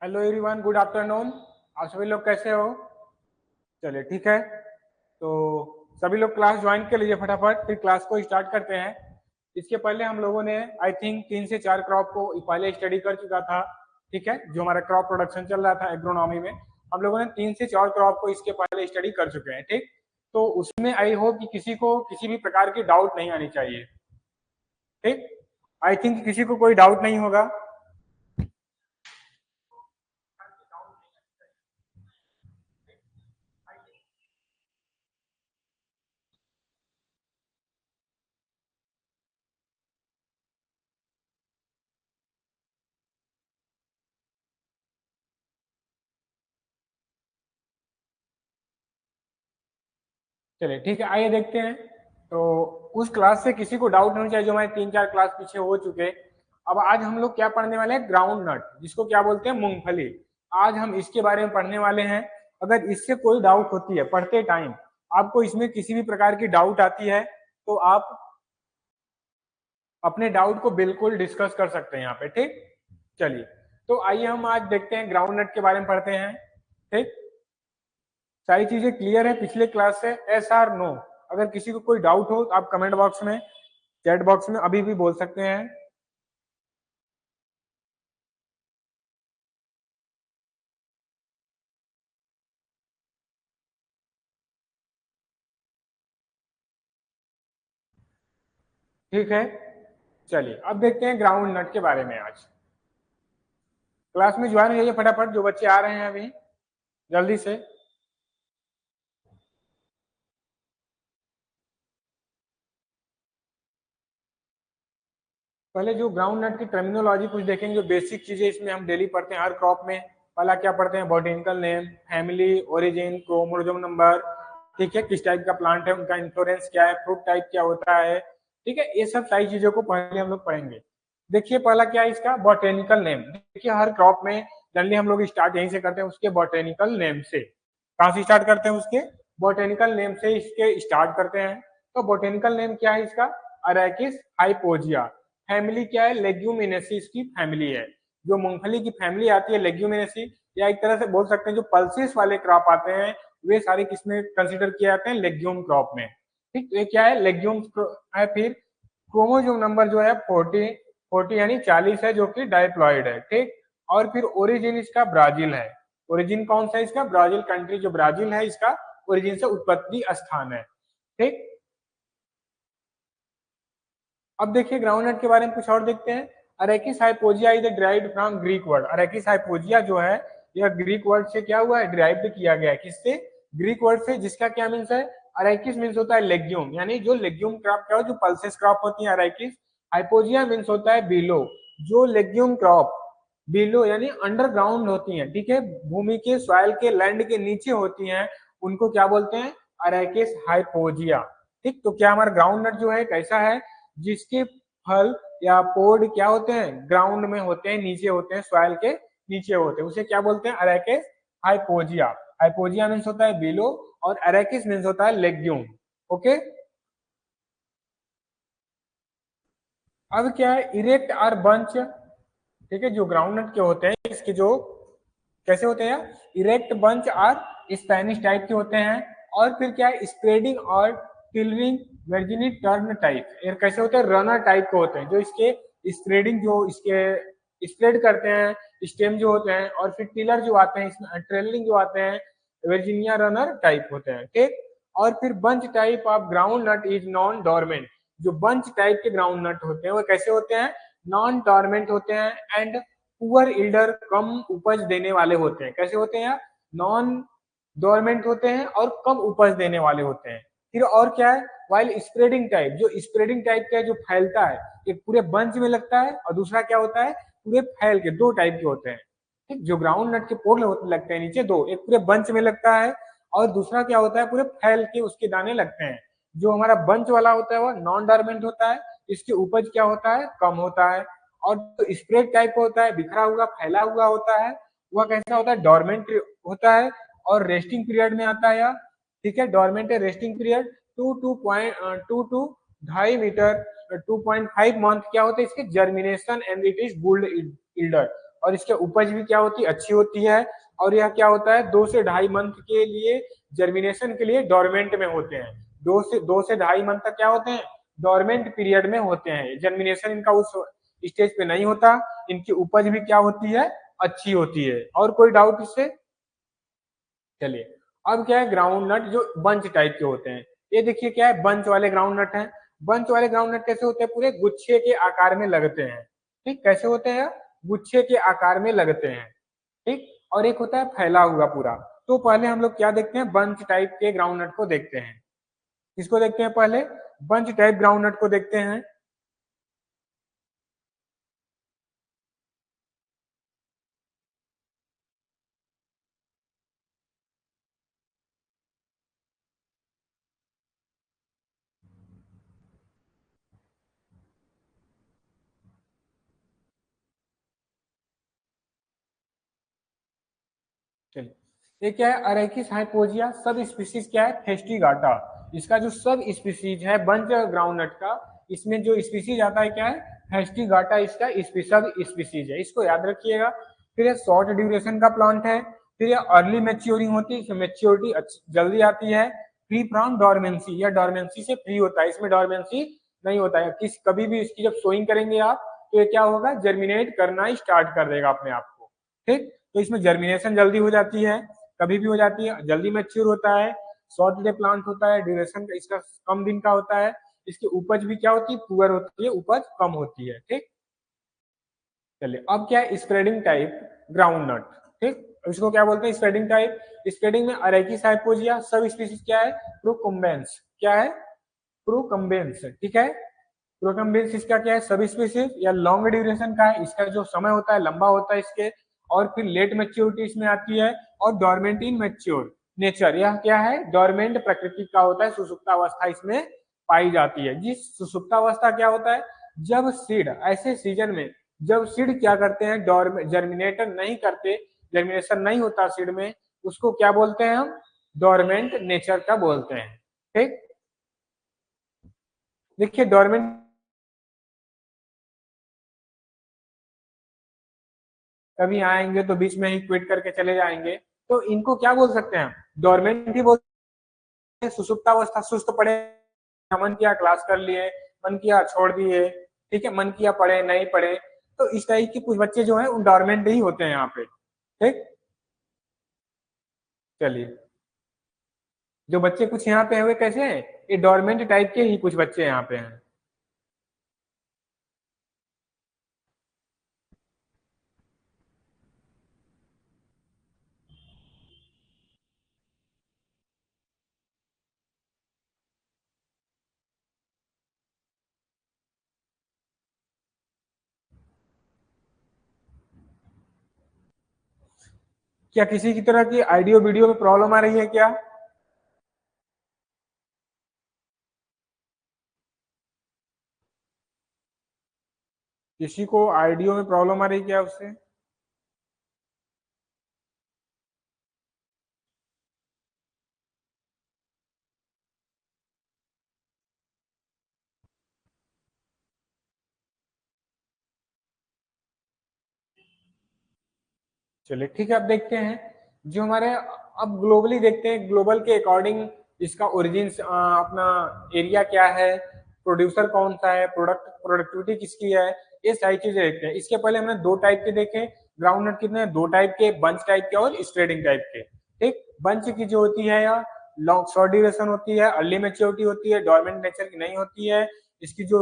Hello everyone, good afternoon. आप सभी लोग कैसे हो? चलिए ठीक है। तो सभी लोग क्लास ज्वाइन कर लीजिए फटाफट, फिर क्लास को स्टार्ट करते हैं। इसके पहले हम लोगों ने आई थिंक 3 से 4 क्रॉप को पहले स्टडी कर चुका था। ठीक है, जो हमारा क्रॉप प्रोडक्शन चल रहा था एग्रोनॉमी में, हम लोगों ने 3 से 4 क्रॉप को इसके पहले स्टडी कर चुके हैं। ठीक, तो उसमें आई होप कि किसी को किसी भी प्रकार की डाउट नहीं आनी चाहिए। ठीक, आई थिंक किसी को कोई डाउट नहीं होगा। चलिए ठीक है, आइए देखते हैं। तो उस क्लास से किसी को डाउट नहीं होना चाहिए जो हमारे 3 4 क्लास पीछे हो चुके। अब आज हम लोग क्या पढ़ने वाले हैं? ग्राउंड नट, जिसको क्या बोलते हैं? मूंगफली। आज हम इसके बारे में पढ़ने वाले हैं। अगर इससे कोई डाउट होती है पढ़ते टाइम, आपको इसमें किसी भी प्रकार की डाउट आती है, तो आप अपने डाउट को बिल्कुल डिस्कस कर सकते हैं यहाँ पे। ठीक, चलिए तो आइए हम आज देखते हैं, ग्राउंड नट के बारे में पढ़ते हैं। ठीक, सारी चीजें क्लियर है पिछले क्लास से? Yes or no? अगर किसी को कोई डाउट हो तो आप कमेंट बॉक्स में, चैट बॉक्स में अभी भी बोल सकते हैं। ठीक है, चलिए अब देखते हैं ग्राउंड नट के बारे में। आज क्लास में ज्वाइन हो जाइए फटाफट, जो बच्चे आ रहे हैं अभी, जल्दी से। पहले जो ग्राउंड नट की टर्मिनोलॉजी कुछ देखेंगे, जो बेसिक चीजें इसमें हम डेली पढ़ते हैं हर क्रॉप में। पहला क्या पढ़ते हैं? Botanical name, family, origin, chromosome number. ठीक है, किस टाइप का प्लांट है, उनका इन्फ्लोरेंस क्या है, फ्रूट टाइप क्या होता है। ठीक है, ये सब सारी चीजों को पहले हम लोग पढ़ेंगे। देखिए पहला क्या है इसका? Botanical name. देखिए हर क्रॉप में जनरली हम लोग स्टार्ट यहीं से करते हैं, उसके बॉटेनिकल नेम से। कहाँ से स्टार्ट करते हैं? उसके बॉटेनिकल नेम से इसके स्टार्ट करते हैं। तो बॉटेनिकल नेम क्या है इसका? अरैकिस हाइपोजिया। फैमिली क्या है? लेग्यूमिनेसी की फैमिली है। जो मूंगफली की फैमिली आती है लेग्यूमिनेसी, या एक तरह से बोल सकते हैं जो पल्सेस वाले क्रॉप आते हैं, वे सारे किसमें कंसिडर किए जाते हैं? लेग्यूम क्रॉप में। ठीक, ये क्या है? लेग्यूम है। फिर क्रोमोसोम नंबर जो है 40 यानी 40 है, जो कि डायप्लॉइड है। ठीक, और फिर ओरिजिन इसका ब्राजील है। ओरिजिन कौन सा है इसका? ब्राजील कंट्री जो ब्राजील है इसका ओरिजिन से उत्पत्ति स्थान है। ठीक, अब देखिए ग्राउंडनट के बारे में कुछ और देखते हैं। Arachis hypogaea is derived from Greek word. Arachis hypogaea जो है, यह ग्रीक वर्ड से क्या हुआ है? डिराइव्ड किया गया है। किससे? ग्रीक वर्ड से, जिसका क्या मीन्स है? अरेकिस मीन्स होता है लेग्यूम, यानी जो लेग्यूम क्रॉप क्या हो, जो पल्सेस क्रॉप होती है अरेकिस। हाइपोजिया मीन्स होता है बिलो, जो लेग्यूम क्रॉप बिलो यानी अंडरग्राउंड होती हैं। ठीक है, भूमि के, सॉइल के, लैंड के नीचे होती हैं, उनको क्या बोलते हैं? Arachis hypogaea. ठीक, तो क्या हमारा ग्राउंड नट जो है कैसा है? जिसके फल या पोड क्या होते हैं? ग्राउंड में होते हैं, नीचे होते हैं, सॉइल के नीचे होते हैं, उसे क्या बोलते हैं? Arachis hypogaea. हाइपोजिया मीन्स होता है बिलो, और अरेकिस मीन्स होता है लेग्यूम। ओके, अब क्या है? इरेक्ट और बंच। ठीक है, जो ग्राउंडनट के होते हैं इसके जो कैसे होते हैं? इरेक्ट, बंच और स्पेनिश टाइप के होते हैं। और फिर क्या है? स्प्रेडिंग और टिलरिंग वर्जिनी टर्न टाइप। ये कैसे होते हैं? रनर टाइप के होते हैं, जो इसके स्प्रेडिंग, जो इसके स्प्रेड करते हैं स्टेम जो होते हैं, और फिर टिलर जो आते हैं इसमें, ट्रेलिंग जो आते हैं, वर्जीनिया रनर टाइप होते हैं। ठीक, और फिर bunch type of ground nut is non dormant. जो बंच टाइप के ग्राउंड नट होते हैं वो कैसे होते हैं? नॉन डोरमेंट होते हैं एंड पुअर इल्डर, कम उपज देने वाले होते हैं। कैसे होते हैं? नॉन डोरमेंट होते हैं और कम उपज देने वाले होते हैं। फिर और क्या है? वाइल स्प्रेडिंग टाइप, जो स्प्रेडिंग टाइप का है, जो फैलता है, एक पूरे बंच में लगता है, और दूसरा क्या होता है? पूरे फैल के, दो टाइप के होते हैं। ठीक, जो ग्राउंड नट के पोल लगते हैं नीचे दो, एक पूरे बंच में लगता है, और दूसरा क्या होता है? पूरे फैल के उसके दाने लगते हैं। जो हमारा बंच वाला होता है वो नॉन डोरमेंट होता है, इसकी उपज क्या होता है? कम होता है। और जो स्प्रेड टाइप होता है, बिखरा हुआ, फैला हुआ होता है, वह कैसा होता है? डोरमेंट होता है, और रेस्टिंग पीरियड में आता है। ठीक है, डोरमेंट है, रेस्टिंग पीरियड 2.2 ढाई मीटर, 2.5 मंथ क्या होता है इसके? Germination and it is good elder. और इसके उपज भी क्या होती है, अच्छी होती है। और यह क्या होता है, 2 से 2.5 मंथ के लिए जर्मिनेशन के लिए डोरमेंट में होते हैं। 2 से 2.5 मंथ तक क्या होते हैं, डोरमेंट पीरियड में होते हैं। जर्मिनेशन इनका उस स्टेज पे नहीं होता। इनकी उपज भी क्या होती है, अच्छी होती है। और कोई डाउट इससे? चलिए, अब क्या है, ग्राउंड नट जो बंच टाइप के होते हैं। ये देखिए क्या है, बंच वाले ग्राउंड नट है। बंच वाले ग्राउंड नट कैसे होते हैं, पूरे गुच्छे के आकार में लगते हैं। ठीक, कैसे होते हैं, गुच्छे के आकार में लगते हैं। ठीक, और एक होता है फैला हुआ पूरा। तो पहले हम लोग क्या देखते हैं, बंच टाइप के ग्राउंड नट को देखते हैं। किसको देखते हैं पहले, बंच टाइप ग्राउंड नट को देखते हैं। चलिए, ये क्या है, अरेकिस हाइपोजिया सब स्पीसीज क्या है, फेस्टिगाटा। इसका जो सब स्पीसीज है बंच ग्राउंडनट का, इसमें जो स्पीसीज आता है क्या है, फेस्टिगाटा इसका सब स्पीसीज है, इसको याद रखिएगा। फिर ये शॉर्ट ड्यूरेशन का प्लांट है। फिर ये अर्ली मैच्योरिंग होती है, इसमें मैच्योरिटी जल्दी आती है। फ्री फ्रॉम डोरमेंसी, या डोरमेंसी से फ्री होता है, इसमें डोरमेंसी नहीं होता है। किस कभी भी इसकी जब सोइंग करेंगे आप, तो ये क्या होगा, जर्मिनेट करना ही स्टार्ट कर देगा अपने आप को। ठीक, तो इसमें जर्मिनेशन जल्दी हो जाती है, कभी भी हो जाती है, जल्दी मैच्योर होता है, शॉर्ट डे प्लांट होता है, ड्यूरेशन इसका कम दिन का होता है। इसकी उपज भी क्या होती है, पुअर होती है, उपज कम होती है। ठीक, चलिए, अब क्या है, स्प्रेडिंग टाइप ग्राउंड नट। ठीक, इसको क्या बोलते हैं, स्प्रेडिंग टाइप। स्प्रेडिंग में अरेकिस हाइपोजिया सब स्पीसीज क्या है, प्रोकम्बेंस, क्या है, प्रोकम्बेंस। ठीक है, प्रोकम्बेंस इसका क्या है, सब स्पीसीज या लॉन्ग ड्यूरेशन का है, इसका जो समय होता है लंबा होता है इसके। और फिर लेट मेच्योरिटी इसमें आती है। और डोरमेंट इन मेच्योर नेचर, यह क्या है, डोरमेंट प्रकृति का होता है, सुसुप्तावस्था इसमें पाई जाती है। जिस सुसुप्तावस्था क्या होता है, जब सीड, ऐसे सीजन में जब सीड क्या करते हैं, जर्मिनेटर नहीं करते, जर्मिनेशन नहीं होता सीड में, उसको क्या बोलते हैं हम, डोरमेंट नेचर का बोलते हैं। ठीक, देखिए डोरमेंट, कभी आएंगे तो बीच में ही क्विट करके चले जाएंगे, तो इनको क्या बोल सकते हैं, डोरमेंट ही बोलते हैं। सुसुप्तावस्था, सुस्त पड़े, मन किया क्लास कर लिए, मन किया छोड़ दिए, ठीक है, मन किया पढ़े नहीं पढ़े, तो इस टाइप के कुछ बच्चे जो है उन डोरमेंट ही होते हैं यहाँ पे। ठीक, चलिए, जो बच्चे कुछ यहाँ पे हुए कैसे हैं, ये डोरमेंट टाइप के ही कुछ बच्चे यहाँ पे हैं। क्या किसी की तरह की ऑडियो वीडियो में प्रॉब्लम आ रही है क्या? किसी को ऑडियो में प्रॉब्लम आ रही है क्या उससे? चलिए ठीक है, अब देखते हैं जो हमारे, अब ग्लोबली देखते हैं, ग्लोबल के अकॉर्डिंग इसका ओरिजिन, अपना एरिया क्या है, प्रोड्यूसर कौन सा है, प्रोडक्टिविटी किसकी है, ये सारी चीजें देखते हैं। इसके पहले हमने 2 टाइप के देखे ग्राउंड नट, कितने, 2 टाइप के, बंच टाइप के और स्प्रेडिंग टाइप के। ठीक, बंच की जो होती है या लॉन्ग शॉर्ट ड्यूरेशन होती है, अर्ली मेच्योरिटी होती है, डोरमेंट नेचर की नहीं होती है, इसकी जो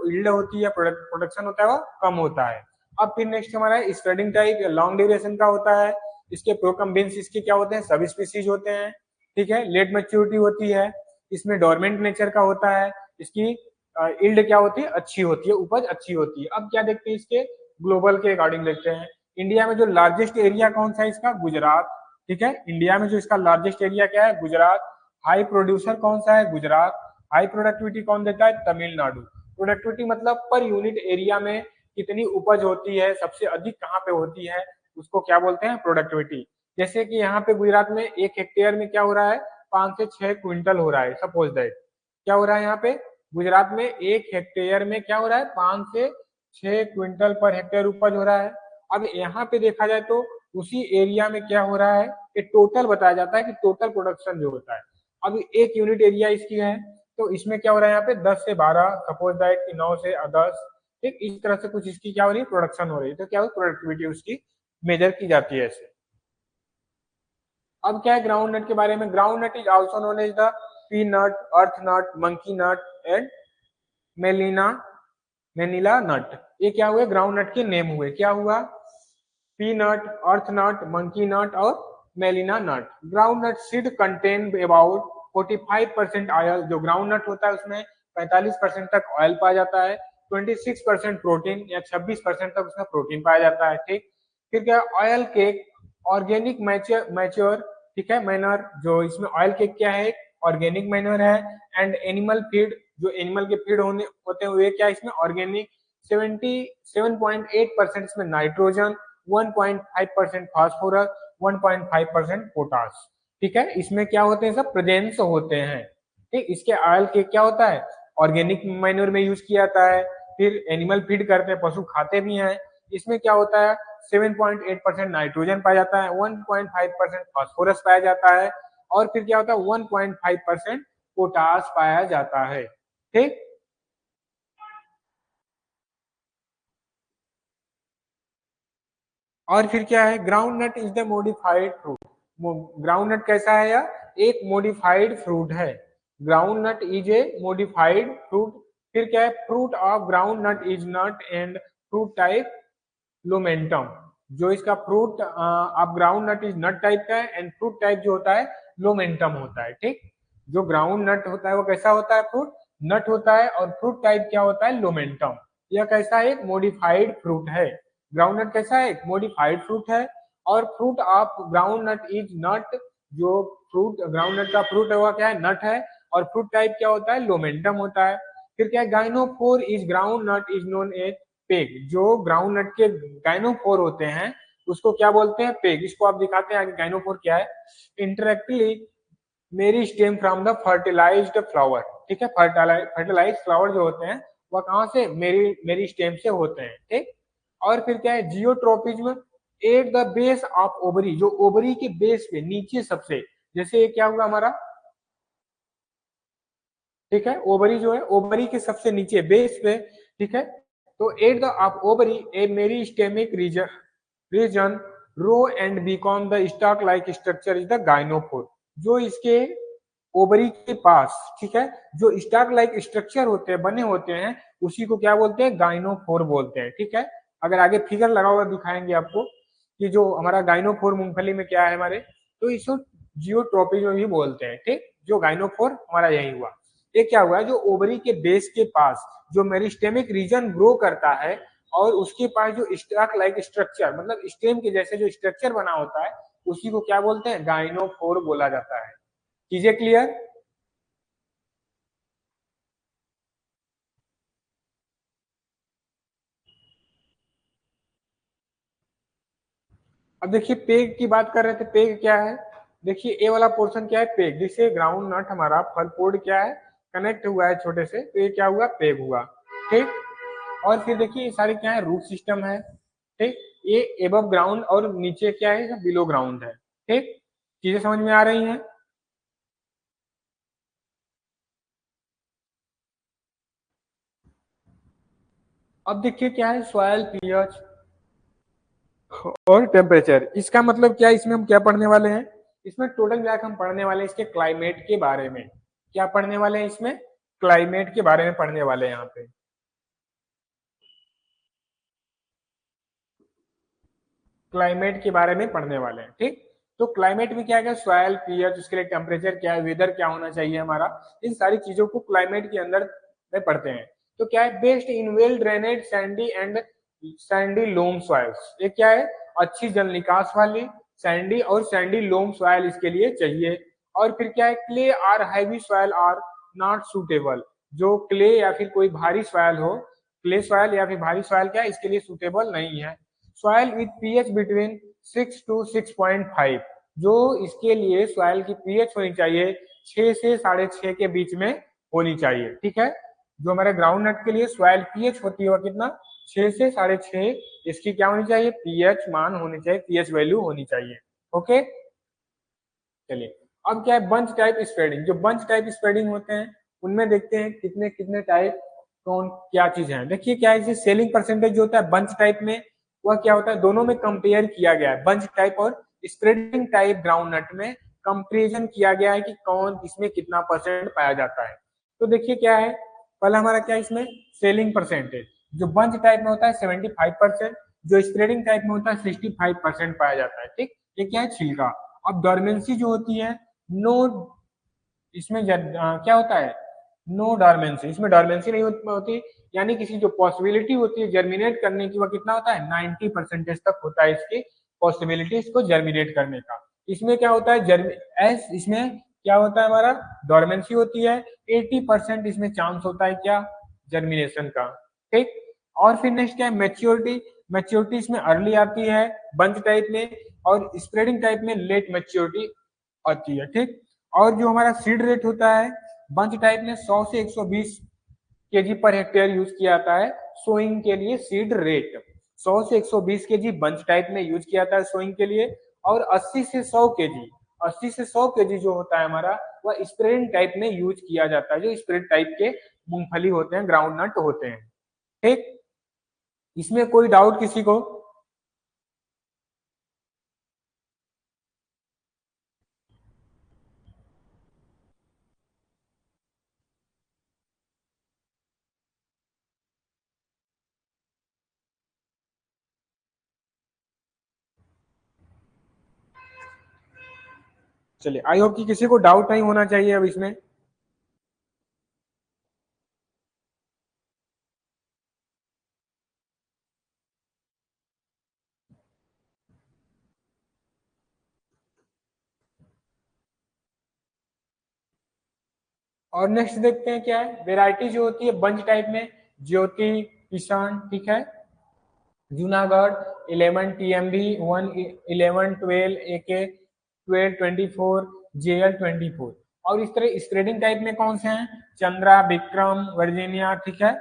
यील्ड होती है, प्रोडक्शन होता है वो कम होता है। अब फिर नेक्स्ट हमारा स्प्रेडिंग टाइप लॉन्ग ड्यूरेशन का होता है। इसके प्रोकम्बिन्स इसके क्या होते हैं, सब स्पीसीज होते हैं। ठीक है, लेट मैच्योरिटी होती है, इसमें डोरमेंट नेचर का होता है, इसकी यील्ड क्या होती है, अच्छी होती है, उपज अच्छी होती है। अब क्या देखते हैं इसके ग्लोबल के अकॉर्डिंग देखते हैं। इंडिया में जो लार्जेस्ट एरिया कौन सा है इसका, गुजरात। ठीक है, इंडिया में जो इसका लार्जेस्ट एरिया क्या है, गुजरात। हाई प्रोड्यूसर कौन सा है, गुजरात। हाई प्रोडक्टिविटी कौन देता है, तमिलनाडु। प्रोडक्टिविटी मतलब पर यूनिट एरिया में कितनी उपज होती है, सबसे अधिक कहाँ पे होती है, उसको क्या बोलते हैं, प्रोडक्टिविटी। जैसे कि यहाँ पे गुजरात में 1 हेक्टेयर में क्या हो रहा है, 5 से 6 क्विंटल हो रहा है, सपोज दैट। क्या हो रहा है यहाँ पे गुजरात में 1 हेक्टेयर में क्या हो रहा है, 5 से 6 क्विंटल पर हेक्टेयर उपज हो रहा है। अब यहाँ पे देखा जाए तो उसी एरिया में क्या हो रहा है कि टोटल बताया जाता है कि टोटल प्रोडक्शन जो होता है, अब एक यूनिट एरिया इसकी है तो इसमें क्या हो रहा है यहाँ पे 10 से 12, सपोज दैट कि 9 से 10, ठीक इस तरह से कुछ इसकी क्या हो रही है प्रोडक्शन हो रही है, तो क्या हो प्रोडक्टिविटी उसकी मेजर की जाती है ऐसे। अब क्या है ग्राउंड नट के बारे में, ground nut is also known as the peanut, earth nut, monkey nut and melina Manila nut. ये क्या हुए ग्राउंड नट के नेम हुए, क्या हुआ पी नट, अर्थ नट, मंकी नट और Manila nut. Ground nut seed contain about 45% oil, जो ground nut होता है उसमें 45% तक ऑयल पाया जाता है, 26% प्रोटीन या 26% तक उसमें प्रोटीन पाया जाता है, ठीक। फिर क्या ऑयल केक, ऑर्गेनिक मैच्योर, ठीक है मैनर, जो इसमें ऑयल केक क्या है ऑर्गेनिक मैनर है, एंड एनिमल फीड, जो एनिमल के फीड होने होते हुए क्या इसमें ऑर्गेनिक, 77.8% इसमें नाइट्रोजन, 1.5% फास्फोरस, 1.5% पोटास, ठीक है इसमें क्या होते हैं सब प्रेजेंस होते हैं, ठीक। इसके ऑयल के क्या होता है ऑर्गेनिक मैन्योर में यूज किया जाता है, फिर एनिमल फीड करते हैं पशु खाते भी हैं, इसमें क्या होता है 7.8% नाइट्रोजन पाया जाता है, 1.5% फास्फोरस पाया जाता है, और फिर क्या होता है 1.5% पोटास पाया जाता है, ठीक। और फिर क्या है ground nut is the modified fruit, ground nut कैसा है यार एक मोडिफाइड फ्रूट है, ground nut is a modified fruit. फिर क्या है fruit of ground nut is nut and fruit type lomentum, जो इसका fruit of ground nut is nut type का है, एंड फ्रूट टाइप जो होता है लोमेंटम होता है, ठीक। जो ग्राउंड नट होता है वो कैसा होता है फ्रूट नट होता है, और फ्रूट टाइप क्या होता है लोमेंटम। यह कैसा है एक मोडिफाइड फ्रूट है, ग्राउंड नट कैसा है एक मोडिफाइड फ्रूट है, और fruit of ground nut is nut, जो फ्रूट ग्राउंड नट का फ्रूट है वह क्या है नट है, और फ्रूट टाइप क्या होता है लोमेंटम होता है। फिर क्या है gynophore is ground nut is known as peg, जो ग्राउंड नट के गाइनोफोर होते हैं उसको क्या बोलते हैं पेग, इसको आप दिखाते हैं आगे गाइनोफोर क्या है। इंटरेक्टली मेरी stem from the fertilised flower, ठीक है फर्टिलाइज फ्लावर जो होते हैं वह कहाँ से मेरी मेरी स्टेम से होते हैं, ठीक। और फिर क्या है geotropism at the base of ovary, जो ओवरी के बेस पे नीचे सबसे, जैसे ये क्या हुआ हमारा, ठीक है ओवरी जो है ओवरी के सबसे नीचे बेस पे, ठीक है। तो at the of ovary a meristematic region region grow and become the stalk like structure is the gynophore, जो इसके ओवरी के पास, ठीक है जो स्टॉक लाइक स्ट्रक्चर होते हैं बने होते हैं उसी को क्या बोलते हैं गाइनोफोर बोलते हैं, ठीक है। अगर आगे फिगर लगा हुआ दिखाएंगे आपको कि जो हमारा गाइनोफोर मूंगफली में क्या है हमारे, तो इसको जियोट्रोपिज्म भी बोलते हैं, ठीक। जो गाइनोफोर हमारा यही हुआ, ये क्या हुआ है जो ओवरी के बेस के पास जो मेरिस्टेमिक रीजन ग्रो करता है, और उसके पास जो स्टॉक लाइक स्ट्रक्चर मतलब स्टेम के जैसे जो स्ट्रक्चर बना होता है उसी को क्या बोलते हैं गाइनोफोर बोला जाता है। चीजें क्लियर। अब देखिए पेग की बात कर रहे थे, पेग क्या है, देखिए ए वाला पोर्शन क्या है पेग, जिससे ग्राउंड नट हमारा फल पोर्ड क्या है कनेक्ट हुआ है छोटे से, तो ये क्या हुआ पेग हुआ, ठीक। और फिर देखिए ये सारे क्या है रूट सिस्टम है, ठीक। ये एबव ग्राउंड और नीचे क्या है बिलो ग्राउंड है, ठीक। चीजें समझ में आ रही हैं। अब देखिए क्या है सॉयल पीएच और टेम्परेचर, इसका मतलब क्या है इसमें हम क्या पढ़ने वाले हैं, इसमें टोटल मिलाकर हम पढ़ने वाले हैं इसके क्लाइमेट के बारे में, क्या पढ़ने वाले हैं इसमें क्लाइमेट के बारे में पढ़ने वाले हैं यहाँ पे, क्लाइमेट के बारे में पढ़ने वाले हैं, ठीक। तो क्लाइमेट में क्या है सॉयल पीएच, उसके लिए टेम्परेचर क्या है, वेदर क्या होना चाहिए हमारा, इन सारी चीजों को क्लाइमेट के अंदर में पढ़ते हैं। तो क्या है based in well drained sandy and sandy loam soils, ये क्या है अच्छी जल निकास वाली सैंडी और सैंडी लोम सॉइल इसके लिए चाहिए। और फिर क्या है clay or heavy soil are not suitable, जो क्ले या फिर कोई भारी सॉइल हो, क्ले सॉइल या फिर भारी सॉइल क्या है इसके लिए सुटेबल नहीं है। Soil with pH between 6 to 6.5, जो इसके लिए सॉइल की पीएच होनी चाहिए 6 से 6.5 के बीच में होनी चाहिए, ठीक है। जो हमारे ग्राउंड नट के लिए सॉइल पीएच होती है कितना 6 से 6.5 इसकी क्या होनी चाहिए, पीएच मान होनी चाहिए, पीएच वैल्यू होनी चाहिए। ओके चलिए, अब क्या है बंच टाइप स्प्रेडिंग। जो बंच टाइप स्प्रेडिंग होते हैं उनमें देखते हैं कितने कितने टाइप कौन क्या चीज है। देखिए क्या है, सेलिंग परसेंटेज जो होता है बंच टाइप में, वह क्या होता है, दोनों में कंपेयर किया गया है, बंच टाइप और स्प्रेडिंग टाइप ग्राउंडनट में कंपेरिजन किया गया है कि कौन इसमें कितना परसेंट पाया जाता है। तो देखिए क्या है, पहला हमारा क्या है इसमें सेलिंग परसेंटेज, जो बंच टाइप में होता है 75%, जो स्प्रेडिंग टाइप में होता है 65% पाया जाता है। ठीक, ये क्या है छिलका। अब डोरमेंसी जो होती है, नो, इसमें क्या होता है, नो डोरमेंसी, इसमें डोरमेंसी नहीं होती, यानी किसी जो पॉसिबिलिटी होती है जर्मिनेट करने की, वह कितना होता है 90% तक होता है इसकी पॉसिबिलिटी इसको जर्मिनेट करने का। इसमें क्या होता है इसमें क्या होता है हमारा डोरमेंसी होती है, 80% इसमें चांस होता है क्या, जर्मिनेशन का। ठीक, और फिर नेक्स्ट क्या है मैच्योरिटी। मैच्योरिटी इसमें अर्ली आती है बंच टाइप में, और स्प्रेडिंग टाइप में लेट मैच्योरिटी आती है। ठीक, और जो हमारा सीड रेट होता है बंच टाइप में 100 से 120 केजी पर हेक्टेयर यूज किया जाता है सोइंग के लिए। सीड रेट 100 से 120 केजी बंच टाइप में यूज किया जाता है सोइंग के लिए, और 80 से 100 केजी, 80 से 100 केजी जो होता है हमारा, वह स्प्रेडिंग टाइप में यूज किया जाता है, जो स्प्रेड टाइप के मूंगफली होते हैं, ग्राउंड नट होते हैं। ठीक, इसमें कोई डाउट किसी को? चलिए, आई होप कि किसी को डाउट नहीं होना चाहिए अब इसमें। और नेक्स्ट देखते हैं क्या है वेराइटी जो होती है बंच टाइप में, ज्योति, किसान, ठीक है, जूनागढ़ 11 टीएमबी 1 11 12 एके 12 24 जेएल 24। और इस तरह स्प्रेडिंग टाइप में कौन से हैं, चंद्रा, विक्रम, वर्जीनिया, ठीक है,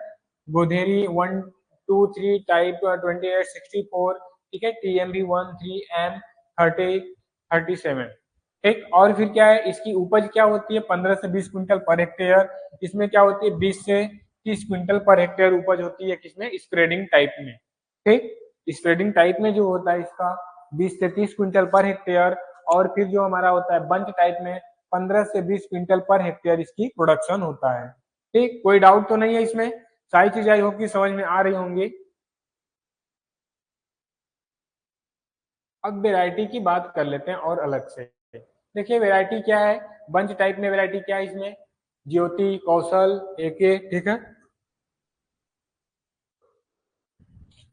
गोधेरी 1 2 3 टाइप 28 64, ठीक है, टीएमबी 13 एम 30 37। ठीक, और फिर क्या है इसकी उपज क्या होती है 15 से 20 क्विंटल पर हेक्टेयर। इसमें क्या होती है 20 से 30 क्विंटल पर हेक्टेयर उपज होती है किसमें, स्प्रेडिंग टाइप में। ठीक, स्प्रेडिंग टाइप में जो होता है इसका 20 से 30 क्विंटल पर हेक्टेयर, और फिर जो हमारा होता है बंच टाइप में 15 से 20 क्विंटल पर हेक्टेयर इसकी प्रोडक्शन होता है। ठीक, कोई डाउट तो नहीं है इसमें, सारी चीजें आई होप कि समझ में आ रही होंगी। अब वेराइटी की बात कर लेते हैं और अलग से। देखिए वेराइटी क्या है, बंच टाइप में वेराइटी क्या है इसमें, ज्योति, कौशल, एके, ठीक है,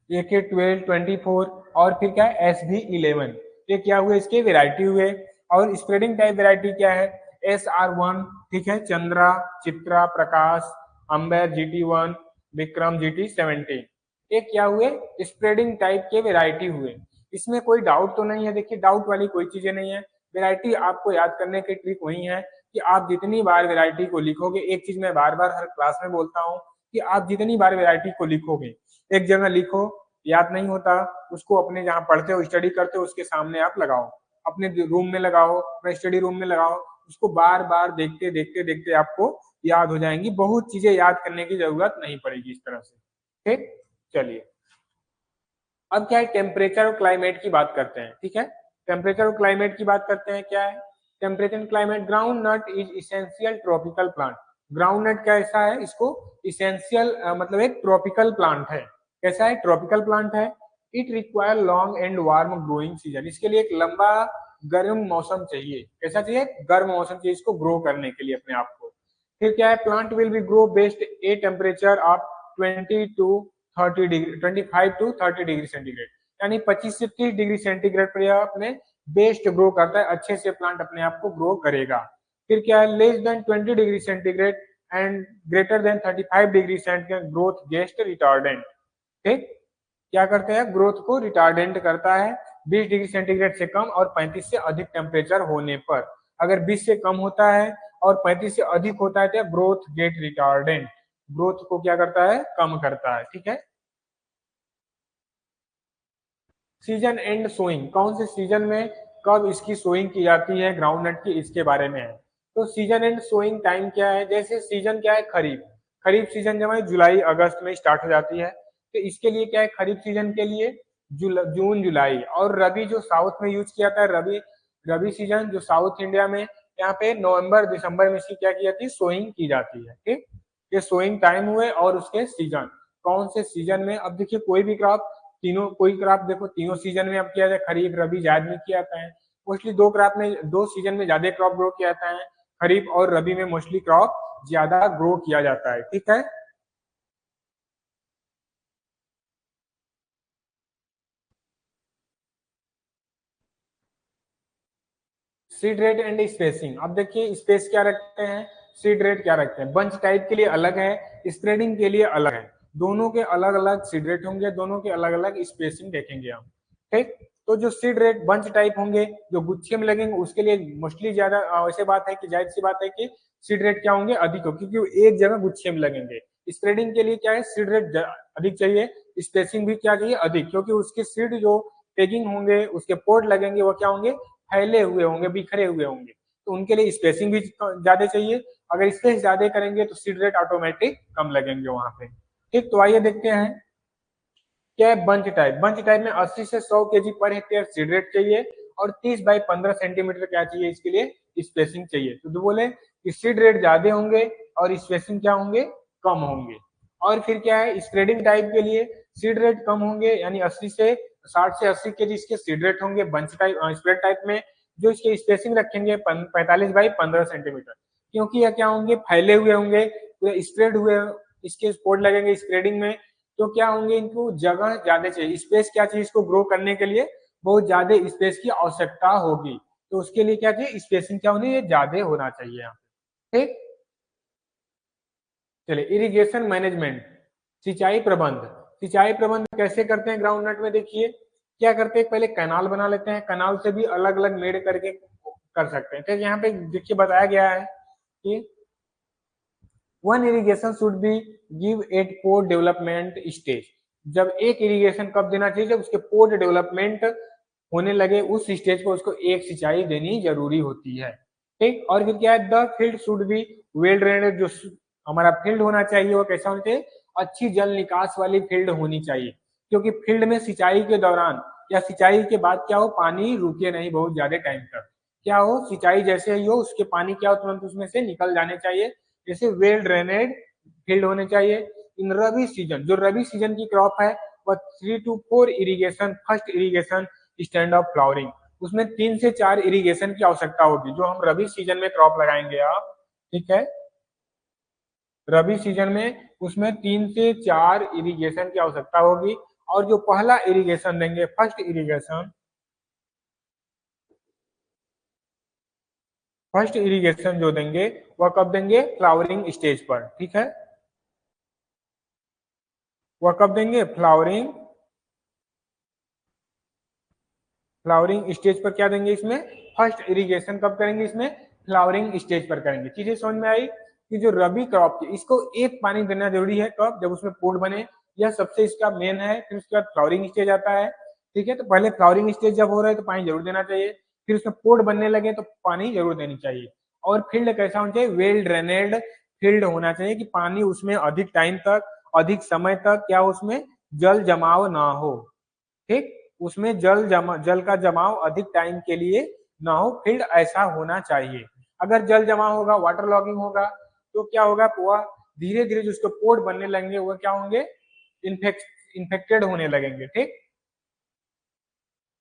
एके 12 24, और फिर क्या है एस भी 11। ये क्या हुए इसके वेराइटी हुए। और स्प्रेडिंग टाइप वेराइटी क्या है, SR1, ठीक है, चंद्रा, चित्रा, प्रकाश, अंबर GT1, विक्रम GT17। ये क्या हुए स्प्रेडिंग टाइप के वेराइटी हुए। इसमें कोई डाउट तो नहीं है, देखिए डाउट वाली कोई चीजें नहीं है। वेराइटी आपको याद करने की ट्रिक वही है कि आप जितनी बार वेराइटी को लिखोगे, एक चीज मैं बार बार हर क्लास में बोलता हूँ कि आप जितनी बार वेराइटी को लिखोगे, एक जगह लिखो, याद नहीं होता उसको अपने जहाँ पढ़ते हो स्टडी करते हो उसके सामने आप लगाओ, अपने रूम में लगाओ, अपने स्टडी रूम में लगाओ, उसको बार बार देखते देखते देखते आपको याद हो जाएंगी, बहुत चीजें याद करने की जरूरत नहीं पड़ेगी इस तरह से। ठीक, चलिए, अब क्या है टेम्परेचर और क्लाइमेट की बात करते हैं। ठीक है, टेम्परेचर और क्लाइमेट की बात करते हैं। क्या है temperature and climate, ground nut is essential tropical plant. Ground nut कैसा है, इसको इसेंशियल मतलब एक ट्रॉपिकल प्लांट है। कैसा है, ट्रॉपिकल प्लांट है। It require long and warm growing season, इसके लिए एक लंबा गर्म मौसम चाहिए। कैसा चाहिए, गर्म मौसम चाहिए इसको ग्रो करने के लिए अपने आप को। फिर क्या है, plant will be grow best a temperature of 20 to 30 degree, 25 to 30 degree centigrade, यानी 25 से 30 डिग्री सेंटीग्रेड पर यह अपने बेस्ट ग्रो करता है, अच्छे से प्लांट अपने आप को ग्रो करेगा। फिर क्या है, less than 20 degree centigrade and greater than 35 degree centigrade growth guest retardant. ठीक, क्या करते हैं, ग्रोथ को रिटार्डेंट करता है 20 डिग्री सेंटीग्रेड से कम और 35 से अधिक टेम्परेचर होने पर। अगर 20 से कम होता है और 35 से अधिक होता है तो ग्रोथ गेट रिटार्डेंट, ग्रोथ को क्या करता है, कम करता है। ठीक है, सीजन एंड सोइंग, कौन से सीजन में कब इसकी सोइंग की जाती है ग्राउंडनट की, इसके बारे में है। तो सीजन एंड सोइंग टाइम क्या है, जैसे सीजन क्या है खरीफ, खरीफ सीजन जो है जुलाई अगस्त में स्टार्ट हो जाती है, तो इसके लिए क्या है खरीफ सीजन के लिए जून जुलाई। और रबी जो साउथ में यूज किया जाता है, रबी रबी सीजन जो साउथ इंडिया में, यहाँ पे नवंबर दिसंबर में इसकी क्या की जाती है सोइंग की जाती है। ठीक, ये सोइंग टाइम हुए और उसके सीजन, कौन से सीजन में। अब देखिए कोई भी क्रॉप, तीनों कोई क्रॉप देखो तीनों सीजन में अब किया जाता है, खरीफ रबी जायद में किया जाता है। मोस्टली दो क्रॉप में, दो सीजन में ज्यादा क्रॉप ग्रो किया जाता है, खरीफ और रबी में मोस्टली क्रॉप ज्यादा ग्रो किया जाता है। ठीक है, सीड रेट एंड स्पेसिंग। अब देखिए स्पेस क्या रखते हैं, सीड रेट क्या रखते हैं, बंच टाइप के लिए अलग है, स्प्रेडिंग के लिए अलग है, दोनों के अलग अलग सीड रेट होंगे, दोनों के अलग अलग स्पेसिंग देखेंगे हम। ठीक, तो जो सीड रेट बंच टाइप होंगे जो गुच्छे में लगेंगे उसके लिए मोस्टली ज्यादा ऐसे बात है कि जाहिर सी बात है कि सीड रेट क्या होंगे अधिक हो, क्योंकि वो एक जगह गुच्छे में लगेंगे। स्प्रेडिंग के लिए क्या है सीड रेट अधिक चाहिए, स्पेसिंग भी क्या चाहिए अधिक, क्योंकि उसके सीड जो पेगिंग होंगे उसके पोर्ट लगेंगे वो क्या होंगे फैले हुए होंगे, बिखरे हुए होंगे, तो उनके लिए स्पेसिंग भी ज्यादा चाहिए। अगर स्पेस ज्यादा करेंगे तो सीड रेट ऑटोमेटिक कम लगेंगे वहां पे। ठीक, तो आइए देखते हैं क्या है बंच टाइप। बंच टाइप में 80 से 100 KG per hectare seed rate चाहिए और 30 बाई 15 सेंटीमीटर क्या चाहिए इसके लिए स्पेसिंग चाहिए। तो बोले कि सीड रेट ज्यादा होंगे और स्पेसिंग क्या होंगे कम होंगे। और फिर क्या है स्प्रेडिंग टाइप के लिए सीड रेट कम होंगे, यानी 80 से 60 से 80 केजी इसके सीड रेट होंगे बंच टाइप स्प्रेड टाइप में। जो इसके स्पेसिंग रखेंगे 45 बाई 15 सेंटीमीटर, क्योंकि यह क्या होंगे फैले हुए होंगे, पूरे स्प्रेड हुए, इसके स्पोर्ट लगेंगे स्प्रेडिंग में, तो क्या होंगे इनको जगह ज्यादा चाहिए, स्पेस क्या चाहिए इसको ग्रो करने के लिए बहुत ज्यादा स्पेस की आवश्यकता होगी, तो उसके लिए क्या चाहिए स्पेसिंग क्या होनी है ज्यादा होना चाहिए यहाँ पे। ठीक, चलिए इरिगेशन मैनेजमेंट, सिंचाई प्रबंध। सिंचाई प्रबंध कैसे करते हैं ग्राउंड नट में, देखिए क्या करते हैं पहले कैनाल बना लेते हैं, कैनाल से भी अलग अलग मेड करके कर सकते हैं। ठीक, यहाँ पे देखिए बताया गया है कि one irrigation should be give eight port development stage. जब एक इरिगेशन कब देना चाहिए, जब उसके पोर्ट डेवलपमेंट होने लगे उस स्टेज पर उसको एक सिंचाई देनी जरूरी होती है। ठीक, और फिर क्या है the field should be well drained. जो हमारा फील्ड होना चाहिए वो कैसा होना चाहिए, अच्छी जल निकास वाली फील्ड होनी चाहिए, क्योंकि फील्ड में सिंचाई के दौरान या सिंचाई के बाद क्या हो पानी रुके नहीं बहुत ज्यादा टाइम तक, क्या हो सिंचाई जैसे ही हो उसके पानी क्या हो तुरंत उसमें से निकल जाने चाहिए, जैसे वेल ड्रेनेड फील्ड होने चाहिए। इन रबी सीजन, जो रबी सीजन की क्रॉप है वह 3 to 4 irrigation, first irrigation stand of flowering, उसमें 3 से 4 इरिगेशन की आवश्यकता होगी जो हम रबी सीजन में क्रॉप लगाएंगे आप। ठीक है, रबी सीजन में उसमें 3 से 4 इरिगेशन की आवश्यकता होगी, और जो पहला इरिगेशन देंगे फर्स्ट इरिगेशन, फर्स्ट इरिगेशन जो देंगे वह कब देंगे फ्लावरिंग स्टेज पर। ठीक है, वह कब देंगे फ्लावरिंग, फ्लावरिंग स्टेज पर क्या देंगे इसमें फर्स्ट इरिगेशन कब करेंगे इसमें फ्लावरिंग स्टेज पर करेंगे। चीजें समझ में आई कि जो रबी क्रॉप की इसको एक पानी देना जरूरी है कब, जब उसमें पोट बने, यह सबसे इसका मेन है। फिर उसके बाद फ्लावरिंग स्टेज आता है। ठीक है, तो पहले फ्लावरिंग स्टेज जब हो रहा है तो पानी जरूर देना चाहिए, फिर उसमें पोट बनने लगे तो पानी जरूर देनी चाहिए। और फील्ड कैसा होना चाहिए वेल ड्रेनेड फील्ड होना चाहिए, कि पानी उसमें अधिक टाइम तक अधिक समय तक क्या उसमें जल जमाव ना हो। ठीक, उसमें जल का जमाव अधिक टाइम के लिए ना हो, फील्ड ऐसा होना चाहिए। अगर जल जमा होगा वाटर लॉगिंग होगा तो क्या होगा वह धीरे धीरे जो उसके पोर्ट बनने लगेंगे वो क्या होंगे इन्फेक्टेड होने लगेंगे। ठीक,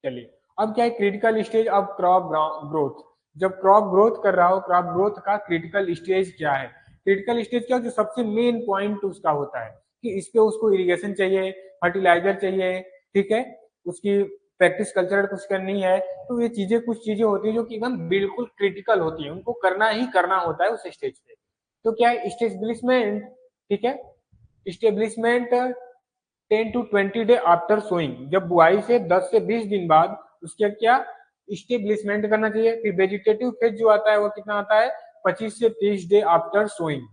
चलिए अब क्या है critical stage of crop growth. जब क्रॉप ग्रोथ कर रहा हो, क्रॉप ग्रोथ का क्रिटिकल स्टेज क्या है, क्रिटिकल स्टेज क्या जो सबसे मेन पॉइंट उसका होता है कि इस पे उसको इरिगेशन चाहिए, फर्टिलाइजर चाहिए। ठीक है, उसकी प्रैक्टिस कल्चरल कुछ करनी है, तो ये चीजें कुछ चीजें होती है जो कि एकदम बिल्कुल क्रिटिकल होती है, उनको करना ही करना होता है उस स्टेज पे। तो क्या है स्टेब्लिशमेंट, ठीक है, establishment 10 to 20 day after sowing, जब बुआई से 10 से 20 दिन बाद उसके क्या स्टेब्लिशमेंट करना चाहिए। फिर वेजिटेटिव फेज जो आता है वो कितना आता है 25 से 30 डे आफ्टर सोइंग।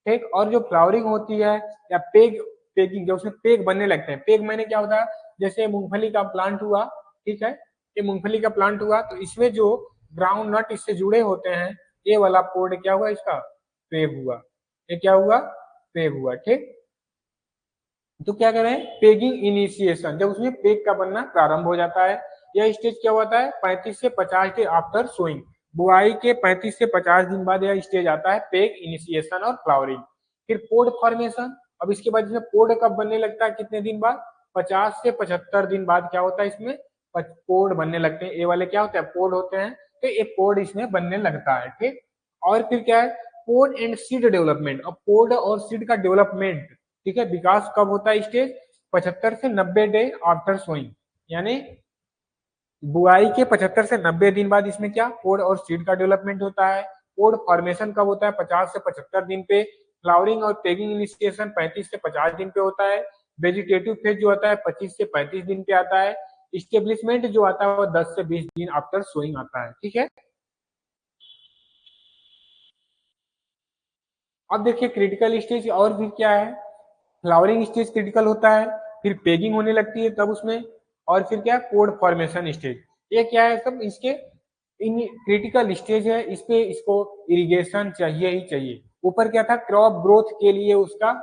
ठीक, और जो फ्लावरिंग होती है या पेग, पेगिंग जब उसमें पेग बनने लगते हैं, पेग मैंने क्या होता है जैसे मूंगफली का प्लांट हुआ, ठीक है, ये मूंगफली का प्लांट हुआ तो इसमें जो ग्राउंड नट इससे जुड़े होते हैं, ये वाला पोड क्या हुआ, इसका पेग हुआ, ये क्या हुआ, पेग हुआ, ठीक। तो क्या करें, पेगिंग इनिशिएशन, जब उसमें पेग का बनना प्रारंभ हो जाता है, यह स्टेज क्या होता है 35 से 50 डे आफ्टर सोइंग, बुआई के 35 से 50 दिन बाद यह स्टेज आता है पेग इनिशिएशन और फ्लावरिंग। फिर पोड फॉर्मेशन, अब इसके बाद इसमें पोड कब बनने लगता है, कितने दिन बाद, 50 से 75 दिन बाद क्या होता है इसमें पोड बनने लगते हैं, ये वाले क्या होते हैं पोड होते हैं, तो ये पोड इसमें बनने लगता है, ठीक। और फिर क्या है, पोड एंड सीड डेवलपमेंट, अब पोड और सीड का डेवलपमेंट, ठीक है, विकास कब होता है स्टेज 75 से 90 डे आफ्टर सोइंग, यानी बुआई के 75 से 90 दिन बाद इसमें क्या पोड और सीड का डेवलपमेंट होता है। पोड फॉर्मेशन कब होता है 50 से 75 दिन पे, फ्लावरिंग और पेगिंग इनिशिएशन 35 से 50 दिन पे होता है, वेजिटेटिव फेज जो आता है 25 से 35 दिन पे आता है, स्टेब्लिशमेंट जो आता है वो 10 से 20 दिन आफ्टर सोइंग आता है, ठीक है। अब देखिए क्रिटिकल स्टेज और भी क्या है, फ्लावरिंग स्टेज क्रिटिकल होता है, फिर पेगिंग होने लगती है तब उसमें, और फिर क्या है पोड फॉर्मेशन स्टेज, ये क्या है सब इसके इन क्रिटिकल स्टेज है, इस पे इसको इरिगेशन चाहिए ही चाहिए। ऊपर क्या था क्रॉप ग्रोथ के लिए उसका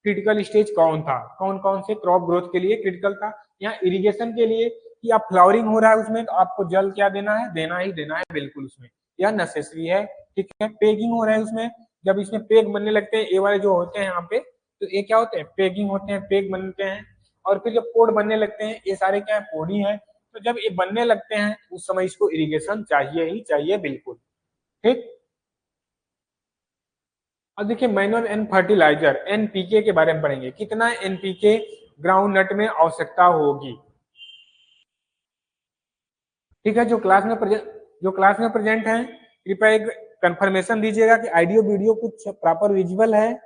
क्रिटिकल स्टेज कौन था, कौन कौन से क्रॉप ग्रोथ के लिए क्रिटिकल था, यहाँ इरिगेशन के लिए कि आप फ्लावरिंग हो रहा है उसमें तो आपको जल क्या देना है, देना ही देना है बिल्कुल उसमें, यह नेसेसरी है, ठीक है। पेगिंग हो रहा है उसमें, जब इसमें पेग बनने लगते हैं ये वाले जो होते हैं यहाँ पे, तो ये क्या होते हैं पेगिंग होते हैं, पेग बनते हैं। और फिर जब पोड बनने लगते हैं ये सारे क्या है पोड ही है, तो जब ये बनने लगते हैं उस समय इसको इरिगेशन चाहिए ही चाहिए बिल्कुल, ठीक। अब देखिए मैनुअल एंड फर्टिलाइजर एनपीके के बारे में पढ़ेंगे, कितना एनपीके ग्राउंड नट में आवश्यकता होगी, ठीक है। जो क्लास में प्रेजेंट है कृपया एक कंफर्मेशन दीजिएगा कि ऑडियो वीडियो कुछ प्रॉपर विजुअल है।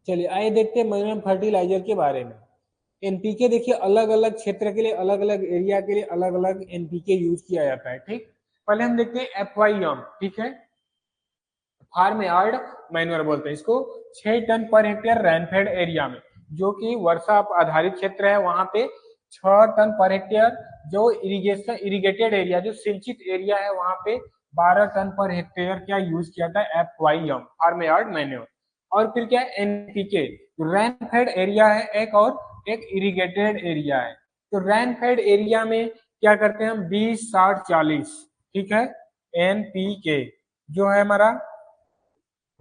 चलिए आइए देखते हैं मैनुअल फर्टिलाइजर के बारे में। एनपीके देखिए अलग अलग क्षेत्र के लिए अलग अलग एरिया के लिए अलग अलग एनपीके यूज किया जाता है, ठीक। पहले हम देखते हैं एफवाईएम, ठीक है, फार्म यार्ड मैन्योर बोलते हैं इसको, 6 ton per hectare rainfed area में, जो कि वर्षा आधारित क्षेत्र है वहां पे 6 टन पर हेक्टेयर, जो इरिगेशन इरिगेटेड एरिया जो सिंचित एरिया है वहां पे 12 टन पर हेक्टेयर क्या यूज किया था एफवाईएम फार्म यार्ड मैन्योर। और फिर क्या एनपीके, रेनफेड एरिया है एक और एक इरिगेटेड एरिया है, तो रेनफेड एरिया में क्या करते हैं हम 20-60-40, ठीक है, एनपीके जो है हमारा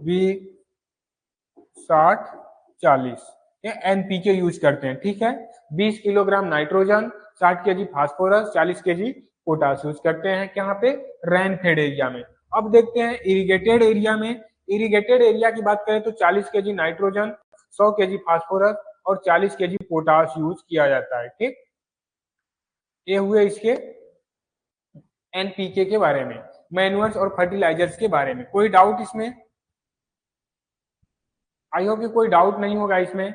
20-60-40 ये एनपीके यूज करते हैं, ठीक है। 20 kilogram nitrogen, 60 KG phosphorus, 40 KG potash use करते हैं यहाँ पे रेनफेड एरिया में। अब देखते हैं इरिगेटेड एरिया में, इरिगेटेड एरिया की बात करें तो 40 केजी नाइट्रोजन, 100 केजी फास्फोरस और 40 केजी पोटास यूज किया जाता है, ठीक। ये हुए इसके एनपीके के बारे में, मैनुअल्स और फर्टिलाइजर्स के बारे में। कोई डाउट इसमें, आई होप कि कोई डाउट नहीं होगा इसमें।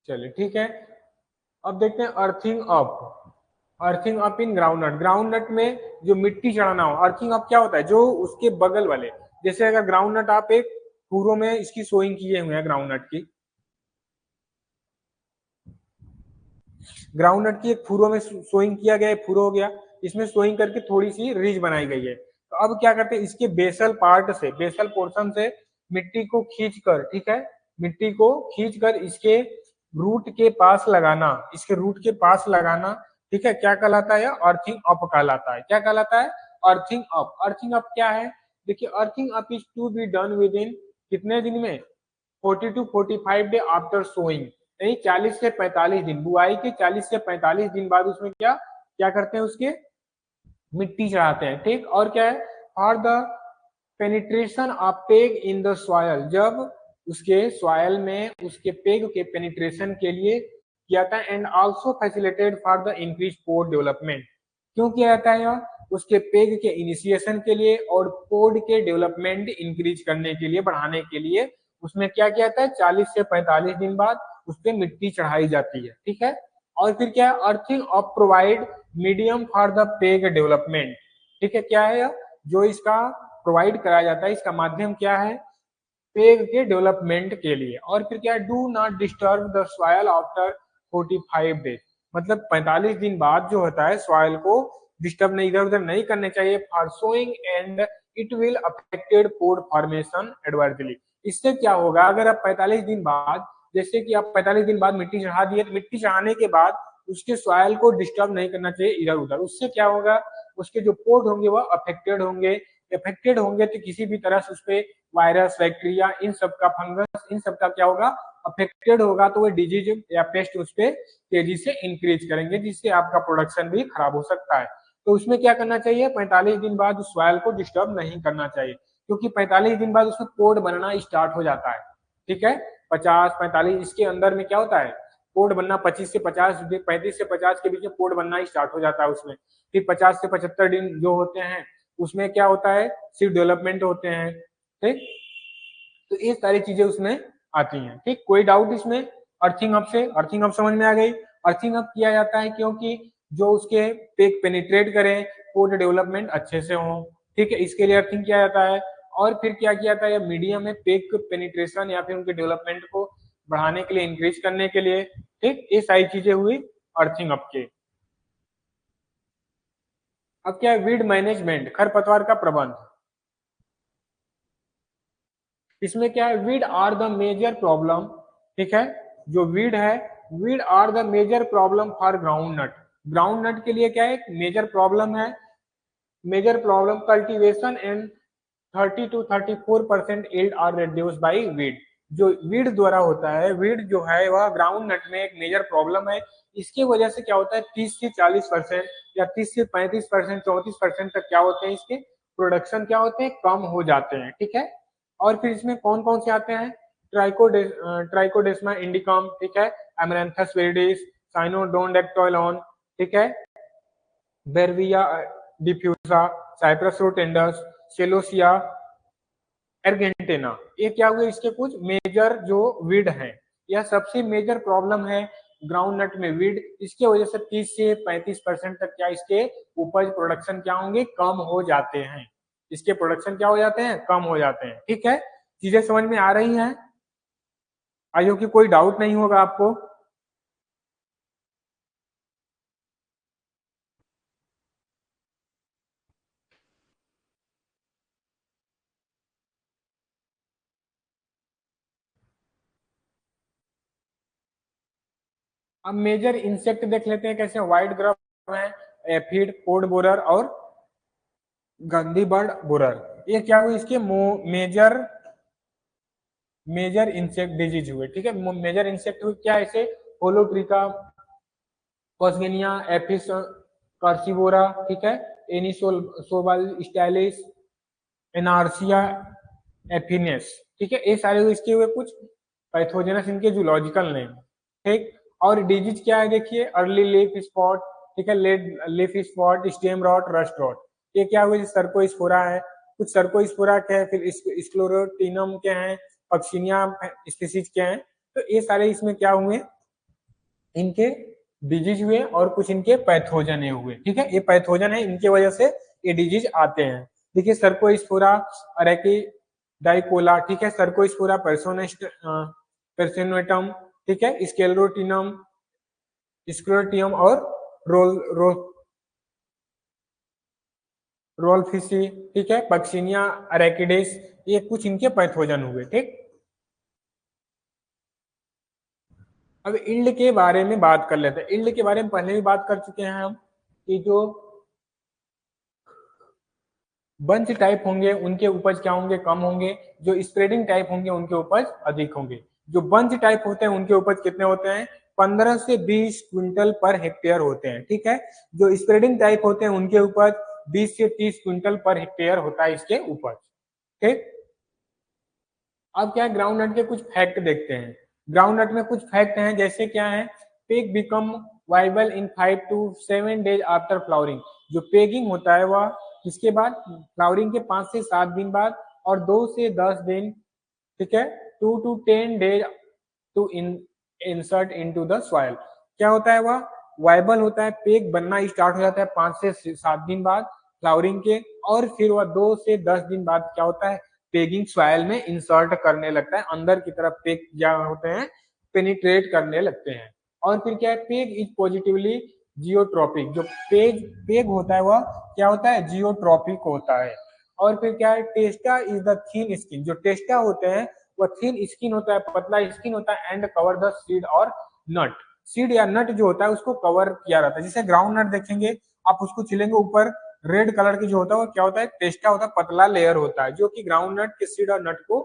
चलिए ठीक है, अब देखते हैं earthing up, earthing up in groundnut, groundnut में जो मिट्टी चढ़ाना हो, अर्थिंग अप क्या होता है जो उसके बगल वाले, जैसे अगर ग्राउंडनट आप एक पूरों में इसकी सोइंग किए हुए हैं ग्राउंडनट की, ग्राउंडनट की एक फुरों में सोइंग किया गया है, फुरो हो गया, इसमें सोइंग करके थोड़ी सी रिज बनाई गई है। तो अब क्या करते हैं, इसके बेसल पार्ट से, बेसल पोर्शन से मिट्टी को खींचकर, ठीक है, मिट्टी को खींचकर इसके रूट के पास लगाना, इसके रूट के पास लगाना, ठीक है, क्या कहलाता है, अर्थिंग अप कहलाता है। क्या कहलाता है, अर्थिंग अप। अर्थिंग अप क्या है, देखिए, earthing up is to be done within कितने दिन में, 40 to 45 डे आफ्टर सोइंग, यानी 40 से 45 दिन, बुआई के 40 से 45 दिन बाद उसमें क्या क्या करते हैं, उसके मिट्टी चढ़ाते हैं, ठीक। और क्या है, for the penetration of peg in the soil, जब उसके सॉयल में उसके पेग के पेनिट्रेशन के लिए किया था, and also facilitated for the increase pod development. क्यों किया जाता है यह, उसके पेग के इनिशिएशन के लिए और पोड के डेवलपमेंट इंक्रीज करने के लिए, बढ़ाने के लिए उसमें क्या किया जाता है, 40 से 45 दिन बाद उस पर मिट्टी चढ़ाई जाती है, ठीक है। और फिर क्या है, earthing of provide medium for the peg development, ठीक है, क्या है जो इसका प्रोवाइड कराया जाता है, इसका माध्यम क्या है, पेग के डेवलपमेंट के लिए। और फिर क्या, do not disturb the soil after 45 days, मतलब 45 दिन बाद जो होता है सॉयल को डिस्टर्ब नहीं, इधर उधर नहीं करने चाहिए, for sowing and it will affected pod formation adversely. इससे क्या होगा, अगर आप 45 दिन बाद, जैसे कि आप 45 दिन बाद मिट्टी चढ़ा दिए, तो मिट्टी चढ़ाने के बाद उसके सॉयल को डिस्टर्ब नहीं करना चाहिए इधर उधर, उससे क्या होगा, उसके जो पोड होंगे वह अफेक्टेड होंगे, अफेक्टेड होंगे तो किसी भी तरह से उस पर वायरस, बैक्टीरिया, इन सब का, फंगस, इन सब का क्या होगा, अफेक्टेड होगा, तो वो डिजीज या पेस्ट उस पर तेजी से इंक्रीज करेंगे, जिससे आपका प्रोडक्शन भी खराब हो सकता है। तो उसमें क्या करना चाहिए, 45 दिन बाद उस सॉइल को डिस्टर्ब नहीं करना चाहिए, क्योंकि 45 दिन बाद उसमें पोड बनना स्टार्ट हो जाता है, ठीक है। 50-45 इसके अंदर में क्या होता है, पोड बनना 25 से 50, 35 से 50 के बीच में पोड बनना स्टार्ट हो जाता है उसमें। फिर 50 से 75 दिन जो होते हैं उसमें क्या होता है, सिर्फ डेवलपमेंट होते हैं, ठीक। तो ये सारी चीजें उसमें आती हैं, ठीक। कोई डाउट इसमें, अर्थिंग अप से, अर्थिंग अप समझ में आ गई। अर्थिंग अप किया जाता है क्योंकि जो उसके पेग पेनिट्रेट करें, पोड डेवलपमेंट अच्छे से हो, ठीक है, इसके लिए अर्थिंग किया जाता है। और फिर क्या किया जाता है, मीडियम में पेग पेनिट्रेशन या फिर उनके डेवलपमेंट को बढ़ाने के लिए, इंक्रीज करने के लिए, ठीक। ये सारी चीजें हुई अर्थिंग अप के। अब क्या है, वीड मैनेजमेंट, खरपतवार का प्रबंध। इसमें क्या है, weed are the major problem, ठीक है, जो वीड है, weed are the major problem for ground nut. Ground नट के लिए क्या है, मेजर प्रॉब्लम है, major problem cultivation and 30 to 34% yield are reduced by weed. जो वीड द्वारा होता है, वीड जो है वह ग्राउंड नट में एक मेजर प्रॉब्लम है। इसकी वजह से क्या होता है, 30 से 40% या 30 से 35%, 34% तक क्या होते हैं, इसके प्रोडक्शन क्या होते हैं, कम हो जाते हैं, ठीक है। और फिर इसमें कौन कौन से आते हैं, ट्राइकोडेस्मा इंडिकम, ठीक है, एमरैंथस विरिडिस, साइनोडोंडेक्टोलोन, ठीक है, बेरविया डिफ्यूजा, साइप्रस रोटेंडस, सेलोसिया एर्गेंटेना। ये क्या हुए, इसके कुछ मेजर जो वीड हैं, यह सबसे मेजर प्रॉब्लम है ग्राउंड नट में, वीड। इसके वजह से 30 से 35% तक क्या इसके उपज प्रोडक्शन क्या होंगे, कम हो जाते हैं, इसके प्रोडक्शन क्या हो जाते हैं, कम हो जाते हैं, ठीक है। चीजें समझ में आ रही हैं, आई होप कि कोई डाउट नहीं होगा आपको। अब मेजर इंसेक्ट देख लेते हैं कैसे, व्हाइट ग्रब है, एफिड, कोड बोरर और गंदी बर्ड बोरर। ये क्या हुई, इसके मेजर मेजर इंसेक्ट डिजीज हुए, ठीक है। मेजर इंसेक्ट हुए क्या, ऐसे होलोट्रिका, कॉस्गेनिया, एफिस कार्सिवोरा, ठीक है, एनिसोबाल स्टाइलिस, एनार्सिया एफिनेस, ठीक है। ये सारे इसके हुए कुछ पैथोजेनस, इनके जूलॉजिकल नेम, ठीक। और डिजीज क्या है, देखिए, अर्ली लीफ स्पॉट, ठीक है, late leaf spot, stem rot, rust rot. ये क्या हुए, सर्कोस्पोरा है, कुछ सर्कोस्पोरा के हैं, फिर स्क्लेरोटिनम के हैं, पक्सिनिया स्पीसीज के हैं। तो ये सारे इसमें क्या हुए, इनके डिजीज हुए, और कुछ इनके पैथोजन हुए, ठीक है। ये पैथोजन है, इनके वजह से ये डिजीज आते हैं। देखिए, सर्कोस्पोरा अरेकी डाइकोला, ठीक है, सर्कोस्पोरा पर्सोनेटम, ठीक है, स्क्लेरोटिनम स्क्रोटियम और रोल रो रोलफिशी, ठीक है, पक्सिनिया, अरेकिडेस, ये कुछ इनके पैथोजन हुए। ठीक, अब इल्ड के बारे में बात कर लेते हैं। इल्ड के बारे में पहले भी बात कर चुके हैं हम कि जो बंच टाइप होंगे उनके उपज क्या होंगे, कम होंगे। जो स्प्रेडिंग टाइप होंगे उनके उपज अधिक होंगे। जो बंच टाइप होते हैं उनके उपज कितने होते हैं, 15 से 20 क्विंटल पर हेक्टेयर होते हैं। ठीक है, जो स्प्रेडिंग टाइप होते हैं उनके उपज 20 से 30 क्विंटल पर हेक्टेयर होता है इसके उपज। ठीक, अब क्या है, ग्राउंड नट के कुछ फैक्ट देखते हैं। ग्राउंड नट में कुछ फैक्ट हैं, जैसे क्या है, peg become viable in 5 to 7 days after flowering. जो पेगिंग होता है वह इसके बाद, फ्लावरिंग के 5 से 7 दिन बाद, और 2 से 10 दिन, ठीक है, 2 to 10 days to insert into the soil. क्या होता है वह, वाइबल होता है, पेग बनना स्टार्ट हो जाता है 5 से 7 दिन बाद फ्लावरिंग के, और फिर वह 2 से 10 दिन बाद क्या होता है, पेगिंग सॉइल में इंसर्ट करने लगता है, अंदर की तरफ पेग क्या होते हैं, पेनिट्रेट करने लगते हैं। और फिर क्या है, पेग इज पॉजिटिवली जियोट्रॉपिक। जो पेग पेग होता है वह क्या होता है, जियोट्रॉपिक होता है। और फिर क्या है, टेस्टा इज द थिन स्किन। जो टेस्टा होते हैं वह थिन स्किन होता है, पतला स्किन होता है, एंड कवर द सीड और नट। सीड या नट जो होता है उसको कवर किया रहता है। जैसे ग्राउंड नट देखेंगे आप, उसको छिलेंगे ऊपर रेड कलर की जो होता है वो क्या होता है, टेस्टा होता है, पतला लेयर होता है जो कि ग्राउंड नट के सीड और नट को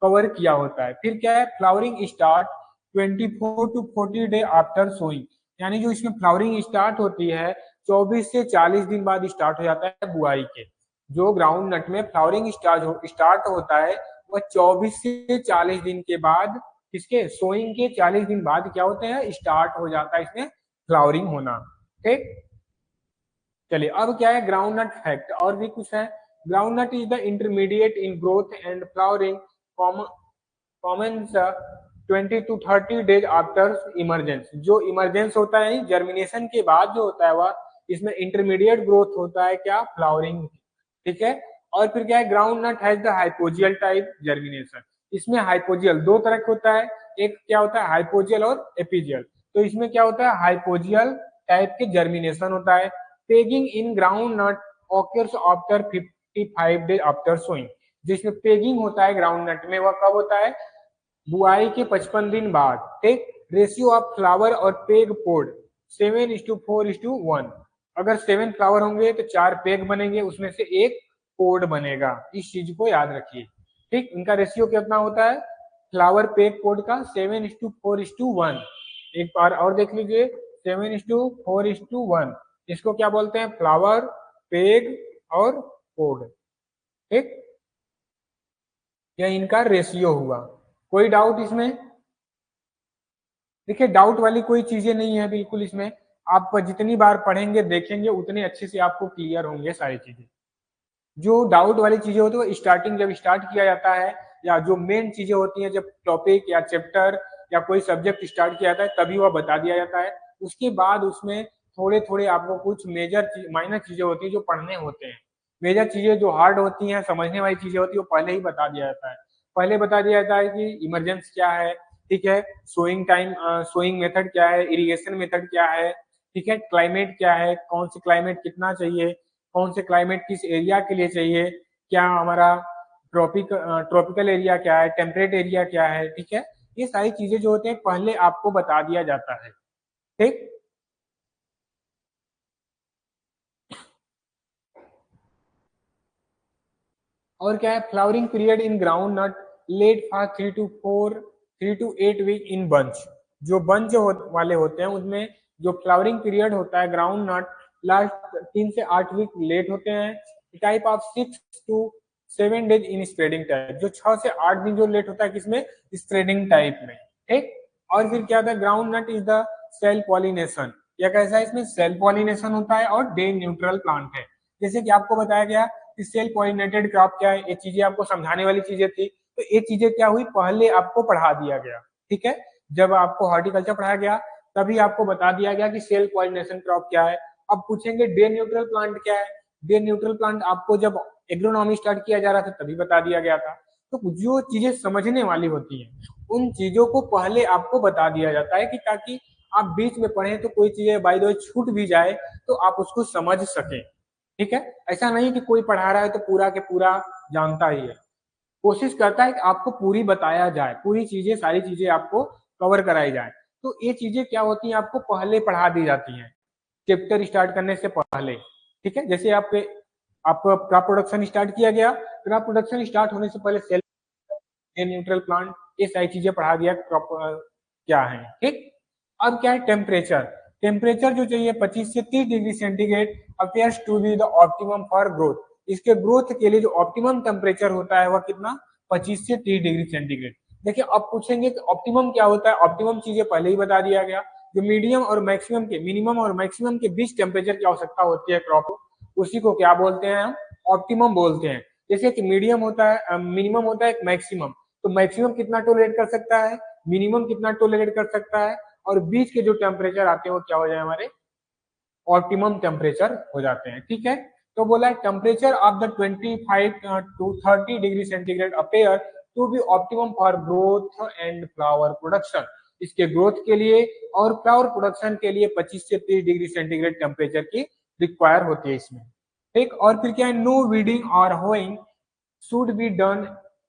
कवर किया होता है। फिर क्या है, flowering start 24 to 40 day after sowing. यानी जो इसमें फ्लावरिंग स्टार्ट होती है 24 से 40 दिन बाद स्टार्ट हो जाता है बुआई के। जो ग्राउंड नट में फ्लावरिंग स्टार्ट होता है वह 24 से 40 दिन के बाद, इसके सोइंग के 40 दिन बाद क्या होते हैं, स्टार्ट हो जाता है इसमें फ्लावरिंग होना। ठीक, चलिए अब क्या है, ग्राउंड नट फैक्ट और भी कुछ है। Ground nut is the intermediate in growth and flowering, common 20 to 30 days after emergence. जो इमरजेंस होता है जर्मिनेशन के बाद जो होता है वह, इसमें इंटरमीडिएट ग्रोथ होता है क्या, फ्लावरिंग। ठीक है, और फिर क्या है, ground nut has the hypogeal type germination. इसमें हाइपोजियल दो तरह का होता है, एक क्या होता है हाइपोजियल और एपिजियल। तो इसमें क्या होता है, हाइपोजियल टाइप के जर्मिनेशन होता है। Pegging in ground nut occurs after 55 days after sowing. जिसमें पेगिंग होता है ग्राउंड नट में वह कब होता है, बुआई के 55 दिन बाद। ठीक, रेशियो ऑफ फ्लावर और पेग पोड 7:4:1। अगर 7 फ्लावर होंगे तो 4 पेग बनेंगे, उसमें से एक पोड बनेगा। इस चीज को याद रखिए। ठीक, इनका रेशियो कितना होता है, फ्लावर पेग पोड का 7:4:1। एक बार और देख लीजिए, 7:4:1। इसको क्या बोलते हैं, फ्लावर, पेग और पोड। ठीक, यह इनका रेशियो हुआ। कोई डाउट इसमें? देखिए डाउट वाली कोई चीजें नहीं है बिल्कुल इसमें। आप जितनी बार पढ़ेंगे देखेंगे उतने अच्छे से आपको क्लियर होंगे सारी चीजें। जो डाउट वाली चीजें होती है वो स्टार्टिंग जब स्टार्ट किया जाता है, या जो मेन चीजें होती हैं जब टॉपिक या चैप्टर या कोई सब्जेक्ट स्टार्ट किया जाता है तभी वह बता दिया जाता है। उसके बाद उसमें थोड़े थोड़े आपको कुछ मेजर माइनर चीजें होती है जो पढ़ने होते हैं। मेजर चीजें जो हार्ड होती हैं, समझने वाली चीजें होती है, वो पहले ही बता दिया जाता है। पहले बता दिया जाता है कि इमरजेंस क्या है, ठीक है, सोइंग टाइम, सोइंग मेथड क्या है, इरिगेशन मेथड क्या है, ठीक है, क्लाइमेट क्या है, कौन सी क्लाइमेट कितना चाहिए, कौन से क्लाइमेट किस एरिया के लिए चाहिए, क्या हमारा ट्रॉपिकल एरिया क्या है, टेम्परेट एरिया क्या है। ठीक है, ये सारी चीजें जो होते हैं पहले आपको बता दिया जाता है। ठीक, और क्या है, flowering period in ground nut late for 3 to 8 week in bunch. जो बंच वाले होते हैं उनमें जो फ्लावरिंग पीरियड होता है ग्राउंड नट लास्ट 3 से 8 वीक लेट होते हैं। Type of 6 to 7 days in spreading type. जो 6 से 8 दिन जो लेट होता है किसमें, स्प्रेडिंग टाइप में। ठीक, और फिर क्या था, ground nut is the self pollination. या कैसा है, इसमें सेल पॉलिनेशन होता है और डे न्यूट्रल प्लांट है। जैसे कि आपको बताया गया कि सेल पॉलिनेटेड क्रॉप क्या है, ये चीजें आपको समझाने वाली चीजें थी। तो ये चीजें क्या हुई, पहले आपको पढ़ा दिया गया। ठीक है, जब आपको हॉर्टिकल्चर पढ़ाया गया तभी आपको बता दिया गया कि सेल पॉलिनेशन क्रॉप क्या है। अब पूछेंगे डे न्यूट्रल प्लांट क्या है। डे न्यूट्रल प्लांट आपको जब एग्रोनॉमी स्टार्ट किया जा रहा था तभी बता दिया गया था। तो जो चीजें समझने वाली होती हैं उन चीजों को पहले आपको बता दिया जाता है कि ताकि आप बीच में पढ़े तो कोई चीजें बाय द वे छूट भी जाए तो आप उसको समझ सकें। ठीक है, ऐसा नहीं कि कोई पढ़ा रहा है तो पूरा के पूरा जानता ही है, कोशिश करता है कि आपको पूरी बताया जाए, पूरी चीजें सारी चीजें आपको कवर कराई जाए। तो ये चीजें क्या होती हैं, आपको पहले पढ़ा दी जाती हैं चैप्टर स्टार्ट करने से पहले। ठीक है, जैसे आपका क्रॉप प्रोडक्शन स्टार्ट किया गया, क्रॉप प्रोडक्शन स्टार्ट होने से पहले सेल न्यूट्रल प्लांट, ये सारी चीजें पढ़ा दिया क्रॉप क्या है। ठीक, अब क्या है टेम्परेचर, टेम्परेचर जो चाहिए 25 से 30 degree centigrade appears to be the optimum for growth. इसके ग्रोथ के लिए जो ऑप्टिमम टेम्परेचर होता है वह कितना, 25 से 30 डिग्री सेंटीग्रेड। देखिए अब पूछेंगे कि ऑप्टिमम क्या होता है, ऑप्टिमम चीजें पहले ही बता दिया गया। जो मीडियम और मैक्सिमम के, मिनिमम और मैक्सिमम के बीच टेम्परेचर की आवश्यकता होती है क्रॉप, उसी को क्या बोलते हैं हम, ऑप्टिमम बोलते हैं। जैसे कि मीडियम होता है, मिनिमम होता है, मैक्सिमम, तो मैक्सिमम कितना टोलरेट कर सकता है, मिनिमम कितना टोलरेट कर सकता है, और बीच के जो टेम्परेचर आते हैं वो क्या हो जाए, हमारे ऑप्टिमम टेम्परेचर हो जाते हैं। ठीक है, तो बोला है temperature of the 25 to 30 degree centigrade appear to be optimum for growth and flower production. इसके ग्रोथ के लिए और फ्लावर प्रोडक्शन के लिए 25 से 30 डिग्री सेंटीग्रेड टेम्परेचर की रिक्वायर होती है इसमें। ठीक, और फिर क्या है, नो वीडिंग और hoeing should be done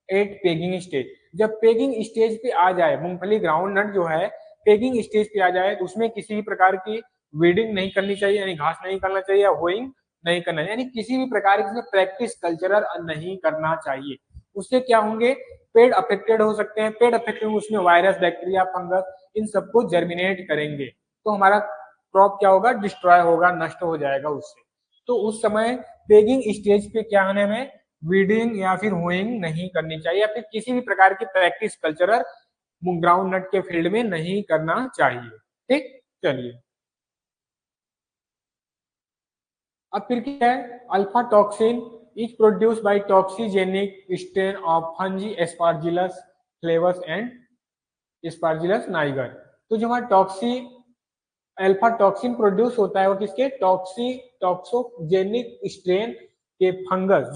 at pegging stage. जब पेगिंग स्टेज पे आ जाए, मूंगफली ग्राउंड नट जो है पेगिंग स्टेज पे आ जाए तो उसमें किसी भी प्रकार की वीडिंग नहीं करनी चाहिए, यानी घास नहीं करना चाहिए, या होइंग नहीं करना, यानी किसी भी प्रकार की प्रैक्टिस कल्चरल नहीं करना चाहिए। उससे क्या होंगे, पेड़ अफेक्टेड हो सकते हैं, पेड़ अफेक्टेड उसमें वायरस, बैक्टीरिया, फंगस, इन सबको जर्मिनेट करेंगे, तो हमारा क्रॉप क्या होगा, डिस्ट्रॉय होगा, नष्ट हो जाएगा उससे। तो उस समय पेगिंग स्टेज पे क्या होने में वीडिंग या फिर होइंग नहीं करनी चाहिए, या फिर किसी भी प्रकार की प्रैक्टिस कल्चरल ग्राउंड नट के फील्ड में नहीं करना चाहिए। ठीक, चलिए अब फिर क्या है, alpha toxin is produce by toxigenic strain of fungi Aspergillus flavus and Aspergillus niger. तो जो हमारा अल्फा टॉक्सिन प्रोड्यूस होता है वो किसके, टॉक्सोजेनिक स्ट्रेन के फंगस,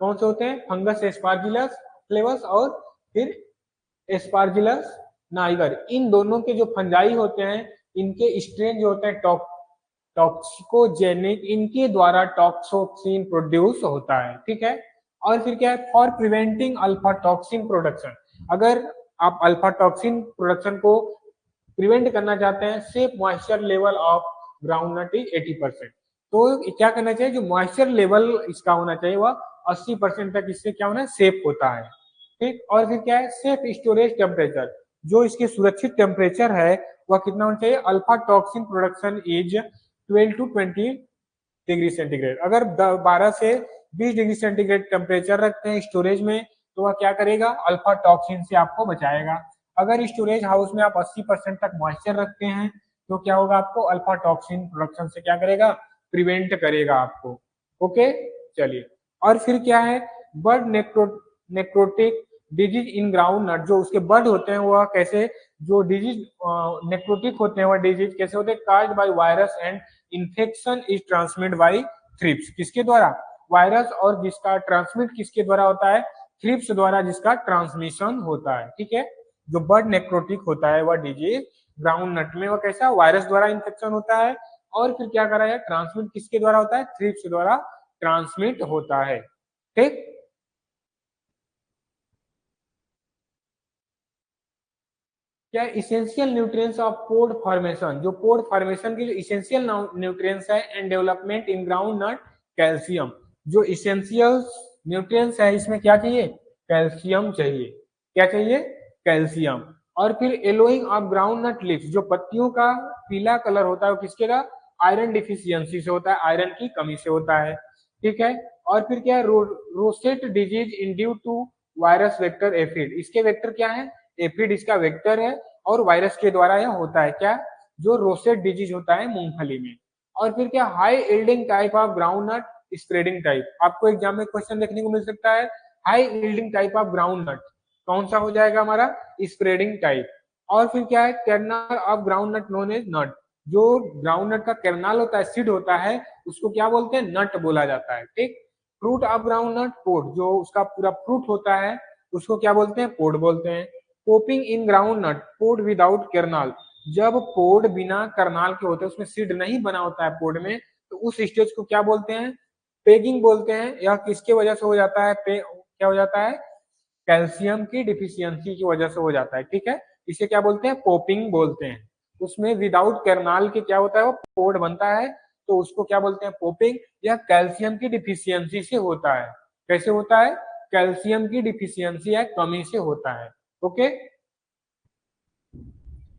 कौन से होते हैं, फंगस एस्पार्जिलस फ्लेवस और फिर एस्पार्जिलस नाइगर, इन दोनों के जो फंजाई होते हैं इनके स्ट्रेन जो होते हैं टॉक्सिकोजेनिक, इनके द्वारा टॉक्सोक्सिन प्रोड्यूस होता है। ठीक है, और फिर क्या है, for preventing alpha toxin production, अगर आप अल्फा टॉक्सिन प्रोडक्शन को प्रिवेंट करना चाहते हैं, safe moisture level of groundnut is 80%। तो क्या करना चाहिए, जो मॉइस्चर लेवल इसका होना चाहिए वह 80% तक इससे क्या होना है, सेफ होता है। ठीक, और फिर क्या है, सेफ स्टोरेज टेम्परेचर, जो इसके सुरक्षित टेम्परेचर है वह कितना होना चाहिए, alpha toxin production is 12 to 20 degree centigrade. अगर 12 से 20 डिग्री सेंटीग्रेड टेम्परेचर रखते हैं स्टोरेज में तो वह क्या करेगा, अल्फा टॉक्सिन से आपको बचाएगा। अगर स्टोरेज हाउस में आप 80% तक मॉइस्चर रखते हैं तो क्या होगा, आपको अल्फा टॉक्सिन प्रोडक्शन से क्या करेगा, प्रिवेंट करेगा आपको। ओके, चलिए, और फिर क्या है, bird necrotic disease in ground nut, जो उसके बर्ड होते हैं वह कैसे, जो डिजीज नेक्रोटिक होते हैं वह डिजीज कैसे होते हैं, caused by virus and infection is transmit by thrips, किसके द्वारा, वायरस, और जिसका ट्रांसमिट किसके द्वारा होता है, थ्रिप्स द्वारा जिसका ट्रांसमिशन होता है। ठीक है, जो बर्ड नेक्रोटिक होता है वह डिजीज ग्राउंड नट में वह कैसा, वायरस द्वारा इन्फेक्शन होता है, और फिर क्या करा है, ट्रांसमिट किसके द्वारा होता है, थ्रिप्स द्वारा ट्रांसमिट होता है। ठीक, क्या essential nutrients of pod formation, जो पोड फॉर्मेशन की जो इसेंशियल न्यूट्रिएंट्स है and development in ground nut, calcium, जो इसेंशियल न्यूट्रिएंट्स है इसमें क्या चाहिए, कैल्शियम चाहिए, क्या चाहिए, कैल्शियम। और फिर yellowing of ground nut leaves, जो पत्तियों का पीला कलर होता है वो किसके का, आयरन डिफिशियंसी से होता है, आयरन की कमी से होता है। ठीक है, और फिर क्या है, rosette disease in due to virus vector aphid, इसके वेक्टर क्या है, एफिड इसका वेक्टर है, और वायरस के द्वारा यह होता है क्या, जो रोसेट डिजीज होता है मूंगफली में। और फिर क्या, high yielding type of ground nut spreading type, आपको एग्जाम में क्वेश्चन देखने को मिल सकता है, high yielding type of ground nut कौन सा हो जाएगा हमारा, स्प्रेडिंग टाइप। और फिर क्या है, kernel of ground nut known as nut, जो ग्राउंड नट का कर्नल होता है, सीड होता है, उसको क्या बोलते हैं, नट बोला जाता है। ठीक, फ्रूट ऑफ ग्राउंड नट पोड, जो उसका पूरा फ्रूट होता है उसको क्या बोलते हैं, पोड बोलते हैं। Popping in ground nut pod without kernel, जब पोड बिना करनाल के होते हैं, उसमें सीड नहीं बना होता है पोड में, तो उस स्टेज को क्या बोलते हैं? पेगिंग बोलते हैं। यह किसके वजह से हो जाता है? क्या हो जाता है? कैल्शियम की डिफिशियंसी की वजह से हो जाता है, ठीक है। इसे क्या बोलते हैं? पोपिंग बोलते हैं। उसमें विदाउट करनाल के क्या होता है? वो पोड बनता है, तो उसको क्या बोलते हैं? पोपिंग। या कैल्शियम की डिफिशियंसी से होता है। कैसे होता है? कैल्शियम की डिफिशियंसी या कमी से होता है। ओके,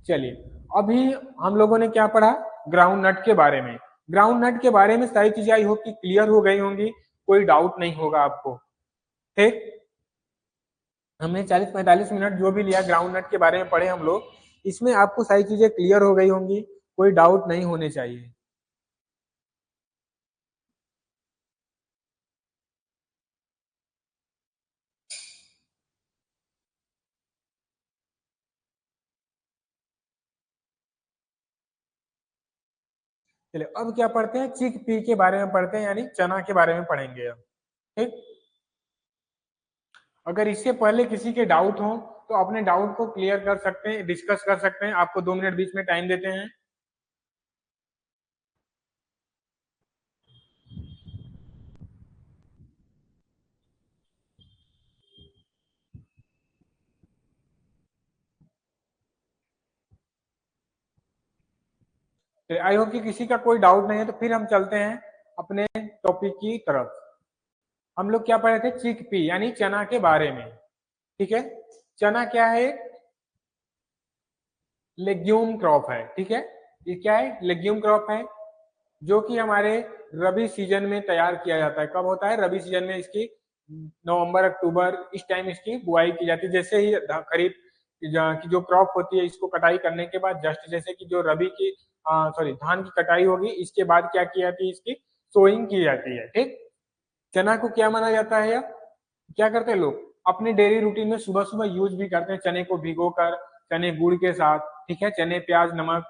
चलिए, अभी हम लोगों ने क्या पढ़ा? ग्राउंड नट के बारे में। ग्राउंड नट के बारे में सारी चीजें आई होप कि क्लियर हो गई होंगी, कोई डाउट नहीं होगा आपको। ठीक, हमने 40-45 मिनट जो भी लिया ग्राउंड नट के बारे में पढ़े हम लोग, इसमें आपको सारी चीजें क्लियर हो गई होंगी, कोई डाउट नहीं होने चाहिए। चलिए, अब क्या पढ़ते हैं? चिक पी के बारे में पढ़ते हैं, यानी चना के बारे में पढ़ेंगे अब। ठीक, अगर इससे पहले किसी के डाउट हो तो अपने डाउट को क्लियर कर सकते हैं, डिस्कस कर सकते हैं। आपको 2 मिनट बीच में टाइम देते हैं। आई होप कि किसी का कोई डाउट नहीं है, तो फिर हम चलते हैं अपने टॉपिक की तरफ। हम लोग क्या पढ़े थे? चिक पी यानी चना के बारे में, ठीक है। चना क्या है? लेग्यूम क्रॉप है, ठीक है। ये क्या है? लेग्यूम क्रॉप है, जो कि हमारे रबी सीजन में तैयार किया जाता है। कब होता है? रबी सीजन में। इसकी नवंबर अक्टूबर इस टाइम इसकी बुआई की जाती है। जैसे ही खरीफ की जो क्रॉप होती है, इसको कटाई करने के बाद जस्ट जैसे कि जो रबी की सॉरी धान की कटाई होगी, इसके बाद क्या की जाती है? इसकी सोइंग की जाती है, ठीक। चना को क्या माना जाता है? क्या करते हैं लोग अपने डेली रूटीन में? सुबह सुबह यूज भी करते हैं चने को भिगो कर, चने गुड़ के साथ, ठीक है। चने प्याज नमक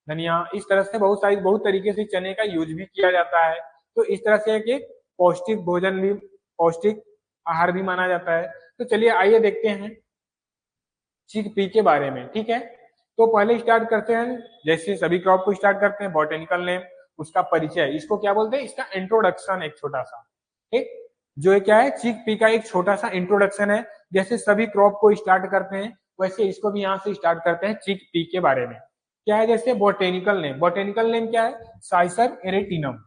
धनिया, इस तरह से बहुत तरीके से चने का यूज भी किया जाता है। तो इस तरह से एक पौष्टिक भोजन भी, पौष्टिक आहार भी माना जाता है। तो चलिए आइए देखते हैं चिक पी के बारे में, ठीक है। तो पहले स्टार्ट करते हैं, जैसे सभी क्रॉप को स्टार्ट करते हैं, बॉटेनिकल नेम, उसका परिचय, इसको क्या बोलते हैं? इसका इंट्रोडक्शन, एक छोटा सा, ठीक। जो है क्या है? चिक पी का एक छोटा सा इंट्रोडक्शन है। जैसे सभी क्रॉप को स्टार्ट करते हैं, वैसे इसको भी यहाँ से स्टार्ट करते हैं चिक पी के बारे में। क्या है? जैसे बॉटेनिकल नेम, बॉटेनिकल नेम क्या है? साइसर एरेटिनम।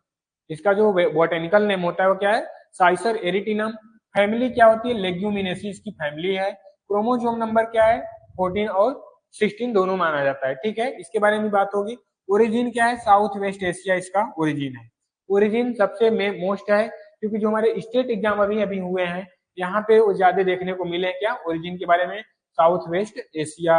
इसका जो बॉटेनिकल नेम होता है वो क्या है? साइसर एरेटिनम। फैमिली क्या होती है? लेग्यूमिनेसी इसकी फैमिली है। क्रोमोजोम नंबर क्या है? 14 और 16 दोनों माना जाता है, ठीक है। इसके बारे में बात होगी। ओरिजिन क्या है? साउथ वेस्ट एशिया इसका ओरिजिन है। ओरिजिन सबसे मोस्ट है, क्योंकि जो हमारे स्टेट एग्जाम अभी अभी हुए हैं, यहाँ पे वो ज्यादा देखने को मिले क्या? ओरिजिन के बारे में। साउथ वेस्ट एशिया,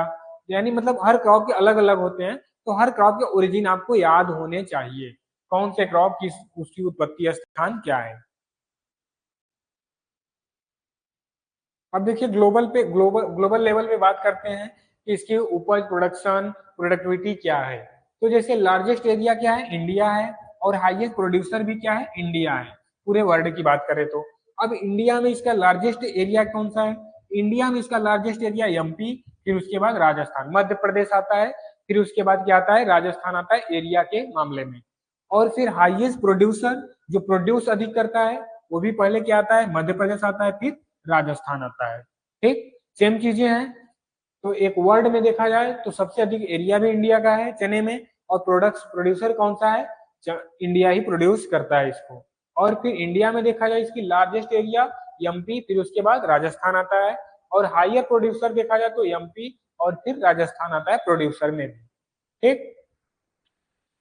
यानी मतलब हर क्रॉप के अलग अलग होते हैं, तो हर क्रॉप के ओरिजिन आपको याद होने चाहिए। कौन से क्रॉप की उसकी उत्पत्ति स्थान क्या है। अब देखिए ग्लोबल लेवल पे बात करते हैं कि इसकी उपज, प्रोडक्शन, प्रोडक्टिविटी क्या है। तो जैसे लार्जेस्ट एरिया क्या है? इंडिया है। और हाईएस्ट प्रोड्यूसर भी क्या है? इंडिया है, पूरे वर्ल्ड की बात करें तो। अब इंडिया में इसका लार्जेस्ट एरिया कौन सा है? इंडिया में इसका लार्जेस्ट एरिया एमपी, फिर उसके बाद राजस्थान, मध्य प्रदेश आता है, फिर उसके बाद क्या आता है? राजस्थान आता है एरिया के मामले में। और फिर हाईएस्ट प्रोड्यूसर, जो प्रोड्यूस अधिक करता है, वो भी पहले क्या आता है? मध्य प्रदेश आता है, फिर राजस्थान आता है, ठीक। सेम चीजें हैं। तो एक वर्ल्ड में देखा जाए तो सबसे अधिक एरिया भी इंडिया का है चने में, और प्रोड्यूसर कौन सा है? इंडिया ही प्रोड्यूस करता है इसको। और फिर इंडिया में देखा जाए इसकी लार्जेस्ट एरिया एमपी, फिर उसके बाद राजस्थान आता है। और हाइयर प्रोड्यूसर देखा जाए तो एमपी, और फिर राजस्थान आता है प्रोड्यूसर में भी, ठीक।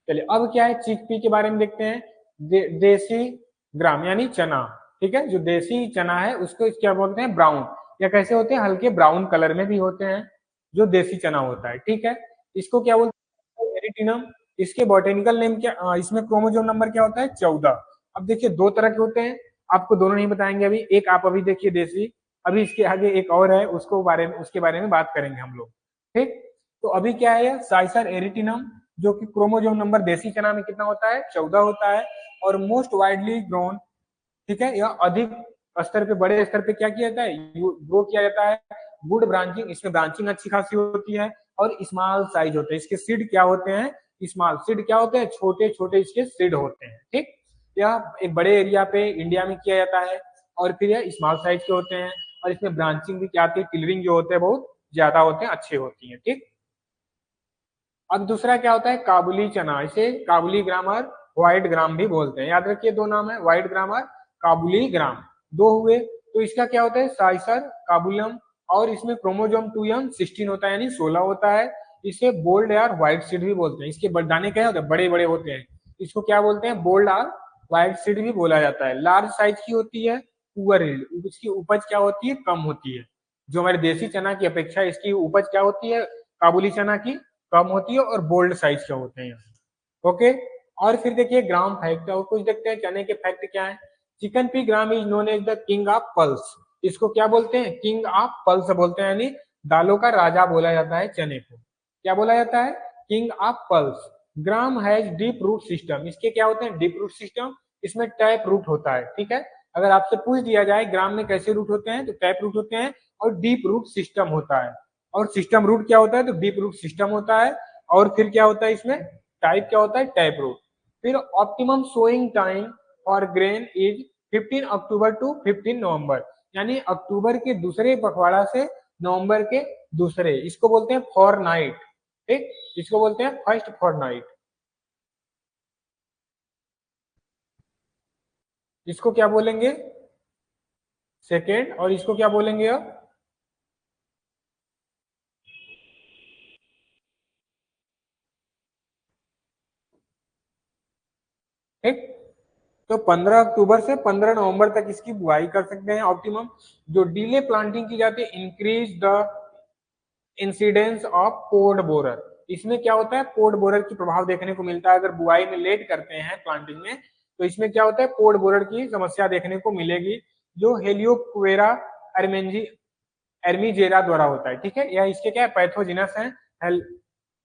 चलिए, अब क्या है? चिकपी के बारे में देखते हैं। देसी ग्राम यानी चना, ठीक है। जो देसी चना है उसको क्या बोलते हैं? ब्राउन, या कैसे होते हैं? हल्के ब्राउन कलर में भी होते हैं, जो देसी चना होता है, ठीक है। इसको क्या बोलते हैं? एरिटिनम। इसके बॉटेनिकल नेम क्या? इसमें क्रोमोजोम नंबर क्या होता है? 14। अब देखिए दो तरह के होते हैं, आपको दोनों नहीं बताएंगे अभी। एक आप अभी देखिए देसी, अभी इसके आगे एक और है, उसके बारे में बात करेंगे हम लोग, ठीक। तो अभी क्या है? साइसर एरिटिनम, जो कि क्रोमोजोम नंबर देसी चना में कितना होता है? 14 होता है। और मोस्ट वाइडली ग्रोन, ठीक है, यह अधिक स्तर पे, बड़े स्तर पे क्या किया जाता है? ग्रो किया जाता है। गुड ब्रांचिंग, इसमें ब्रांचिंग अच्छी खासी होती है। और स्मॉल साइज होते हैं। इसके सीड क्या होते हैं, स्मॉल सीड क्या होते हैं, छोटे छोटे इसके सीड होते हैं। ठीक, यह एक बड़े एरिया पे इंडिया में किया जाता है और फिर यह स्मॉल साइज के होते हैं और इसमें ब्रांचिंग भी क्या आती है, टिलरिंग जो होते हैं बहुत ज्यादा होते हैं, अच्छे होती है। ठीक, अब दूसरा क्या होता है, काबुली चना, इसे काबुली ग्राम और व्हाइट ग्राम भी बोलते हैं। याद रखिए दो नाम है, व्हाइट ग्राम और काबुली ग्राम, दो हुए। तो इसका क्या होता है, साइसर काबुलम, और इसमें क्रोमोजोम 2m 16 होता है, यानी 16 होता है। इसे बोल्ड और व्हाइट सीड भी बोलते हैं। इसके दाने क्या होते हैं, बड़े बड़े होते हैं। इसको क्या बोलते हैं, बोल्ड और व्हाइट सीड भी बोला जाता है। लार्ज साइज की होती है, पुअर यील्ड, इसकी उपज क्या होती है, कम होती है। जो हमारे देसी चना की अपेक्षा इसकी उपज क्या होती है, काबुली चना की कम होती है और बोल्ड साइज के होते हैं। ओके, और फिर देखिए ग्राम फैक्ट, और कुछ देखते हैं चने के फैक्ट क्या है। Chicken pea gram is known as the king of pulse. इसको क्या बोलते हैं, किंग ऑफ पल्स बोलते हैं, यानी दालों का राजा बोला जाता है चने को। क्या बोला जाता है, king of pulse. Gram has deep root system, इसके क्या होते हैं, डीप रूट सिस्टम, इसमें टैप रूट होता है। ठीक है, अगर आपसे पूछ दिया जाए ग्राम में कैसे रूट होते हैं, तो टैप रूट होते हैं और डीप रूट सिस्टम होता है। और सिस्टम रूट क्या होता है, तो डीप रूट सिस्टम होता है। और फिर क्या होता है इसमें, टाइप क्या होता है, टैप रूट। फिर optimum sowing time for grain is 15 October to 15 November, यानी अक्टूबर के दूसरे पखवाड़ा से नवंबर के दूसरे, इसको बोलते हैं फॉर नाइट। ठीक, इसको बोलते हैं फर्स्ट फॉर नाइट। इसको क्या बोलेंगे, सेकेंड, और इसको क्या बोलेंगे अब, ठीक। तो 15 अक्टूबर से 15 नवंबर तक इसकी बुआई कर सकते हैं ऑप्टिमम। जो डीले प्लांटिंग की जाती है, increase the incidence of pod borer. इसमें क्या होता है, पोड बोरर की प्रभाव देखने को मिलता है। अगर बुआई में लेट करते हैं प्लांटिंग में, तो इसमें क्या होता है, पोड बोरर की समस्या देखने को मिलेगी, जो हेलियोक्वेरा एर्मेंजी एर्मीजेरा द्वारा होता है। ठीक है, यह इसके क्या है, पैथोजिनस है,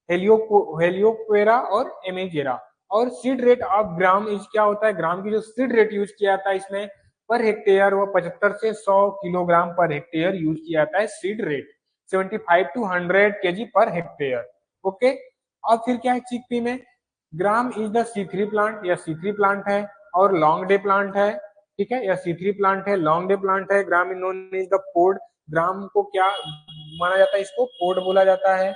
हेलियोक्वेरा और एमेजेरा। और seed rate of gram is क्या होता है, ग्राम की जो सीड रेट यूज किया जाता है इसमें पर हेक्टेयर, वो 75 से 100 किलोग्राम पर हेक्टेयर यूज किया जाता है seed rate, 75 to 100 KG per hectare. Okay, अब फिर क्या है, चिकपी में gram is the C3 plant, या C3 प्लांट है और लॉन्ग डे प्लांट है। ठीक है, या C3 प्लांट है, लॉन्ग डे प्लांट है। Gram is known is the pod, gram को क्या माना जाता है, इसको पोड बोला जाता है।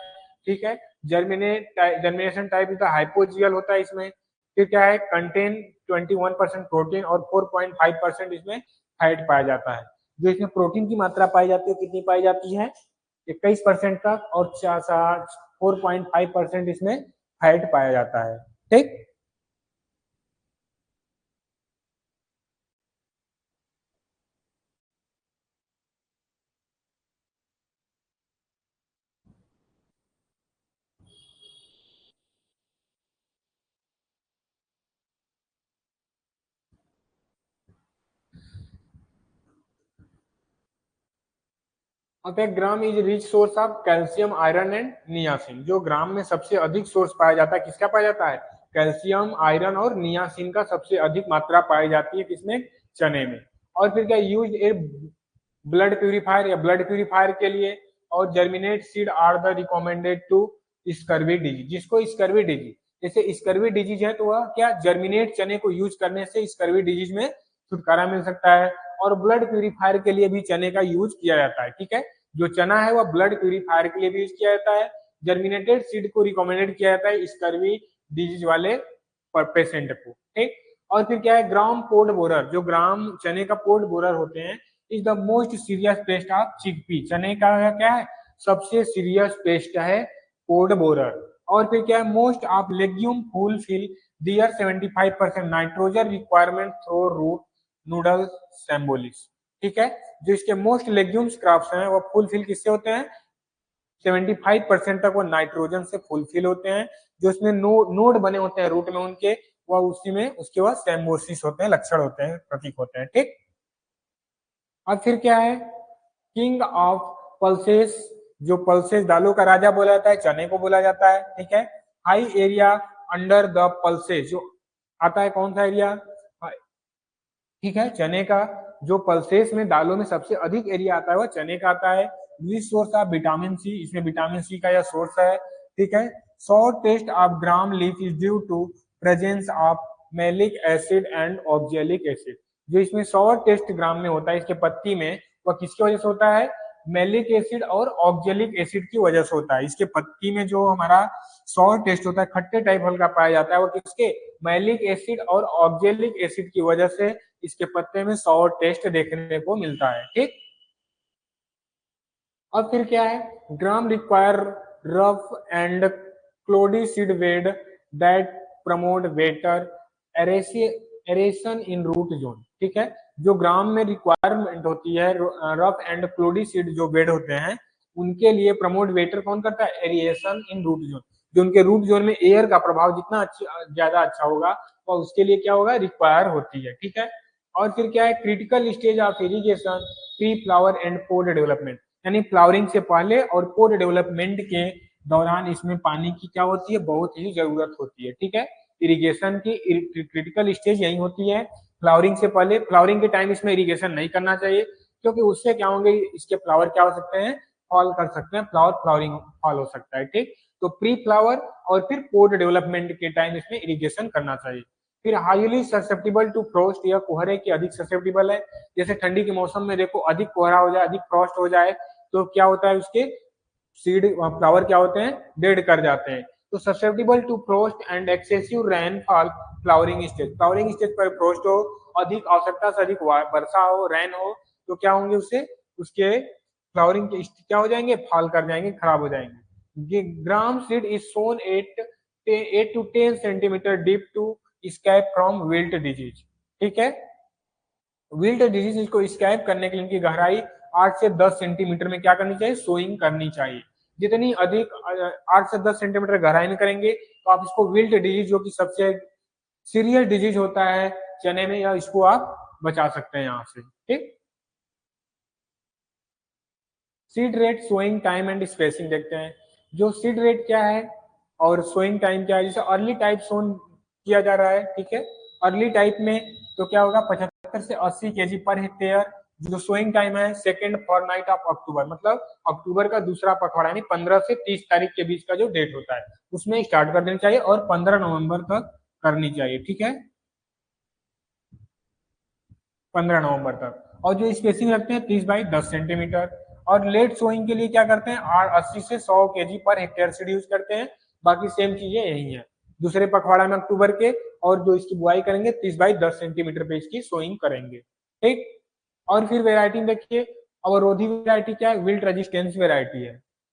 ठीक है, germination type is the hypogeal होता है इसमें। फिर क्या है, कंटेन 21% प्रोटीन और 4.5% इसमें फैट पाया जाता है। जो इसमें प्रोटीन की मात्रा पाई जाती है कितनी पाई जाती है, 21% तक, और 4.5% इसमें फैट पाया जाता है। ठीक, अब एक gram is rich source of calcium iron and niacin. जो ग्राम में सबसे अधिक सोर्स पाया जाता है, किसका पाया जाता है, कैल्शियम आयरन और नियासिन का सबसे अधिक मात्रा पाई जाती है, किसमें, चने में। और फिर क्या, यूज ए ब्लड प्यूरिफायर, या ब्लड प्यूरिफायर के लिए। और germinate seed are the recommended to scurvy disease, जिसको स्कर्वी डिजीज, जैसे स्कर्वी डिजीज है तो वह क्या, जर्मिनेट चने को यूज करने से स्कर्वी डिजीज में छुटकारा मिल सकता है। और ब्लड प्यूरिफायर के लिए भी चने का यूज किया जाता है। ठीक है, जो चना है वह ब्लड प्यूरिफायर के लिए भी यूज किया जाता है। जर्मिनेटेड सीड को रिकमेंडेड किया जाता है स्कर्वी डिजीज वाले पेशेंट को। ठीक, और फिर क्या है, ग्राम पोड बोरर, जो ग्राम चने का पोड बोरर होते हैं, is the most serious paste of chickpea. चने का क्या है, सबसे सीरियस पेस्ट है पोड बोरर। और फिर क्या है, most of legume fulfil their 75% nitrogen requirement through root nodule symbiosis. ठीक है, जो इसके मोस्ट लेग्यूम्स क्रॉप्स हैं वो फुलफिल किससे होते हैं, 75% तक वो नाइट्रोजन से फुलफिल होते हैं। जो इसमें नोड बने होते हैं रूट में उनके, वह उसी में उसके बाद सैम्बोसिस होते हैं, लक्षण होते हैं, प्रतीक होते हैं। ठीक, अब फिर क्या है, किंग ऑफ पल्सेस, जो पल्सेस दालों का राजा बोला जाता है, चने को बोला जाता है। ठीक है, high area under the pulses, जो आता है कौन सा एरिया, ठीक है, चने का। जो पल्सेस में दालों में सबसे अधिक एरिया आता है वह चने का आता है। Rich source of vitamin C, इसमें विटामिन सी का यह सोर्स है, ठीक है। Short taste of gram leaf is due to presence of malic acid and oxalic acid. जो इसमें शॉर्ट टेस्ट ग्राम में होता है इसके पत्ती में, वह किसकी वजह से होता है? मैलिक एसिड और ऑक्जेलिक एसिड की वजह से होता है। इसके पत्ती में जो हमारा सॉर टेस्ट होता है, खट्टे टाइप हल्का पाया जाता है, वो किसके? मैलिक एसिड और ऑक्जेलिक एसिड की वजह से इसके पत्ते में सॉर टेस्ट देखने को मिलता है, ठीक। अब फिर क्या है? Gram require rough and cloddy seed bed that promote better aeration in root zone, ठीक है। जो ग्राम में रिक्वायरमेंट होती है रफ एंड क्लोडी सीड जो बेड होते हैं, उनके लिए प्रमोट वेटर कौन करता है? Aeration in root zone. जो उनके रूट जोन में एयर का प्रभाव जितना ज्यादा अच्छा होगा, वह उसके लिए क्या होगा? रिक्वायर होती है, ठीक है। और फिर क्या है? Critical stage of irrigation pre flower and pod development, यानी फ्लावरिंग से पहले और पोड डेवलपमेंट के दौरान इसमें पानी की क्या होती है? बहुत ही जरूरत होती है, ठीक है। इरिगेशन की क्रिटिकल स्टेज यही होती है, फ्लावरिंग से पहले। फ्लावरिंग के टाइम इसमें इरिगेशन नहीं करना चाहिए, क्योंकि उससे क्या होंगे? इसके फ्लावर क्या हो सकते हैं? फॉल कर सकते हैं, फ्लावरिंग फॉल हो सकता है, ठीक। तो प्री फ्लावर और फिर पोड डेवलपमेंट के टाइम इसमें इरिगेशन करना चाहिए। फिर हाईली ससेप्टेबल टू फ्रोस्ट, या कोहरे के अधिक ससेप्टेबल है। जैसे ठंडी के मौसम में देखो अधिक कोहरा हो जाए, अधिक फ्रॉस्ट हो जाए, तो क्या होता है? उसके सीड फ्लावर क्या होते हैं? डेड कर जाते हैं। तो susceptible to frost and excessive rainfall flowering stage, flowering stage पर फ्रोस्ट हो, अधिक आवश्यकता से अधिक वर्षा हो, रेन हो, तो क्या होंगे? उससे उसके फ्लावरिंग क्या हो जाएंगे? फॉल कर जाएंगे, खराब हो जाएंगे। Gram seed is sown 8 to 10 centimetre deep to escape from wilt disease, ठीक है। विल्ट डिजीज इसको स्कैप करने के लिए इनकी गहराई 8 से 10 सेंटीमीटर में क्या करनी चाहिए? सोइंग करनी चाहिए। जितनी अधिक 8 से 10 सेंटीमीटर गहराई में करेंगे, तो आप इसको विल्ट डिजीज, जो कि सबसे सीरियस डिजीज होता है चने में, या इसको आप बचा सकते हैं यहाँ से, ठीक। Seed rate, sowing time and spacing देखते हैं। जो सीड रेट क्या है और सोइंग टाइम क्या है? जैसे अर्ली टाइप सोन किया जा रहा है, ठीक है। अर्ली टाइप में तो क्या होगा? 75 से 80 केजी पर हेक्टेयर। जो सोइंग टाइम है सेकेंड फॉरनाइट ऑफ अक्टूबर, मतलब अक्टूबर का दूसरा पखवाड़ा, यानी 15 से 30 तारीख के बीच का जो डेट होता है, उसमें स्टार्ट कर देनी चाहिए और 15 नवंबर तक करनी चाहिए, ठीक है। 15 नवंबर तक। और जो स्पेसिंग रखते हैं 30 बाई 10 सेंटीमीटर। और लेट सोइंग के लिए क्या करते हैं? 80 से 100 KG per hectare seed use करते हैं। बाकी सेम चीजें यही है, दूसरे पखवाड़ा में अक्टूबर के। और जो इसकी बुआई करेंगे 30 बाई 10 सेंटीमीटर पे इसकी सोइंग करेंगे, ठीक। और फिर वेराइटी देखिए, अवरोधी वेराइटी क्या है? विल्ट रेजिस्टेंस वेराइटी है।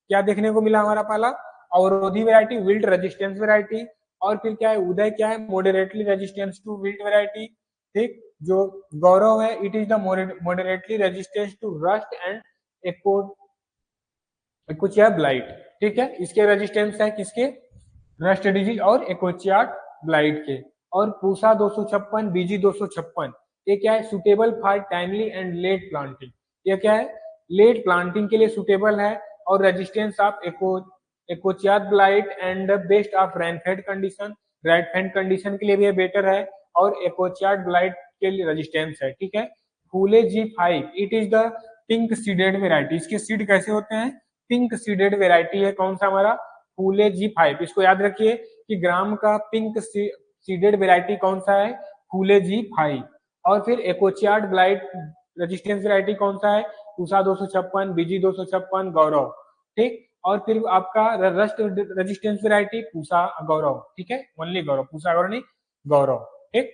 क्या देखने को मिला हमारा पहला? अवरोधी वेराइटी, विल्ट रेजिस्टेंस वेराइटी। और फिर क्या है? उदय क्या है? Moderately resistance to wilt variety, ठीक। जो गौरव है, it is the moderately resistance to rust and Ascochyta blight, ठीक है। इसके रेजिस्टेंस है किसके? रस्ट डिजीज और एकोचिया ब्लाइट के। और पूसा 256, बीजी 256, ये क्या है? Suitable for timely and let planting. ये क्या है? लेट प्लांटिंग के लिए सुटेबल है। और resistance of Ascochyta blight and best of rainfed condition, rainfed condition के लिए भी बेटर है। और एकोचिया ब्लाइट के लिए रेजिस्टेंस है, ठीक है। फूले G5, it is the pink seeded variety. इसके सीड कैसे होते हैं? पिंक सीडेड वेराइटी है। कौन सा हमारा? फूले G5। इसको याद रखिए कि ग्राम का पिंक सीडेड वेराइटी कौन सा है? फूले G5। और फिर एकोचियाड ब्लाइट रेजिस्टेंस वेराइटी कौन सा है? पूसा 256, बीजी 256, गौरव, ठीक। और फिर आपका रस्ट रेजिस्टेंस वेराइटी पूसा गौरव, ठीक है। ओनली गौरव, पूसा गौरव नहीं, गौरव, ठीक।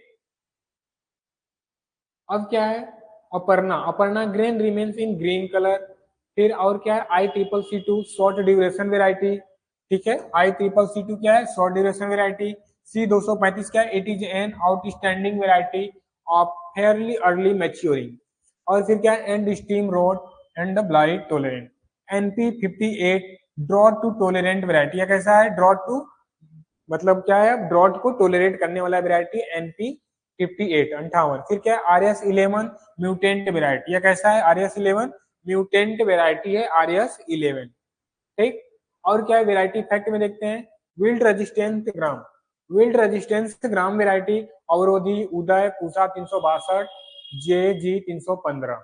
अब क्या है? Aparna, Aparna grain remains in green colour. फिर और क्या है? I CCC2 short duration variety, ठीक है। I CCC2 क्या है? Short duration variety. C235 क्या है? It is an outstanding variety of fairly early maturing. और फिर क्या है? And stem rot and blight tolerant. NP58 drought to tolerant variety. कैसा है? ड्रॉट टू, मतलब क्या है? ड्रॉट को टोलरेट करने वाला वेराइटी NP58 58। फिर क्या है? RS11 mutant variety. यह कैसा है? RS11 म्यूटेंट वेराइटी है, RS11, ठीक। और क्या है? वेराइटी फैक्ट में देखते हैं। विल्ड रेजिस्टेंस ग्राम, विल्ड रेजिस्टेंस ग्राम वेराइटी अवरोधी उदय पूसा 362, JG 315,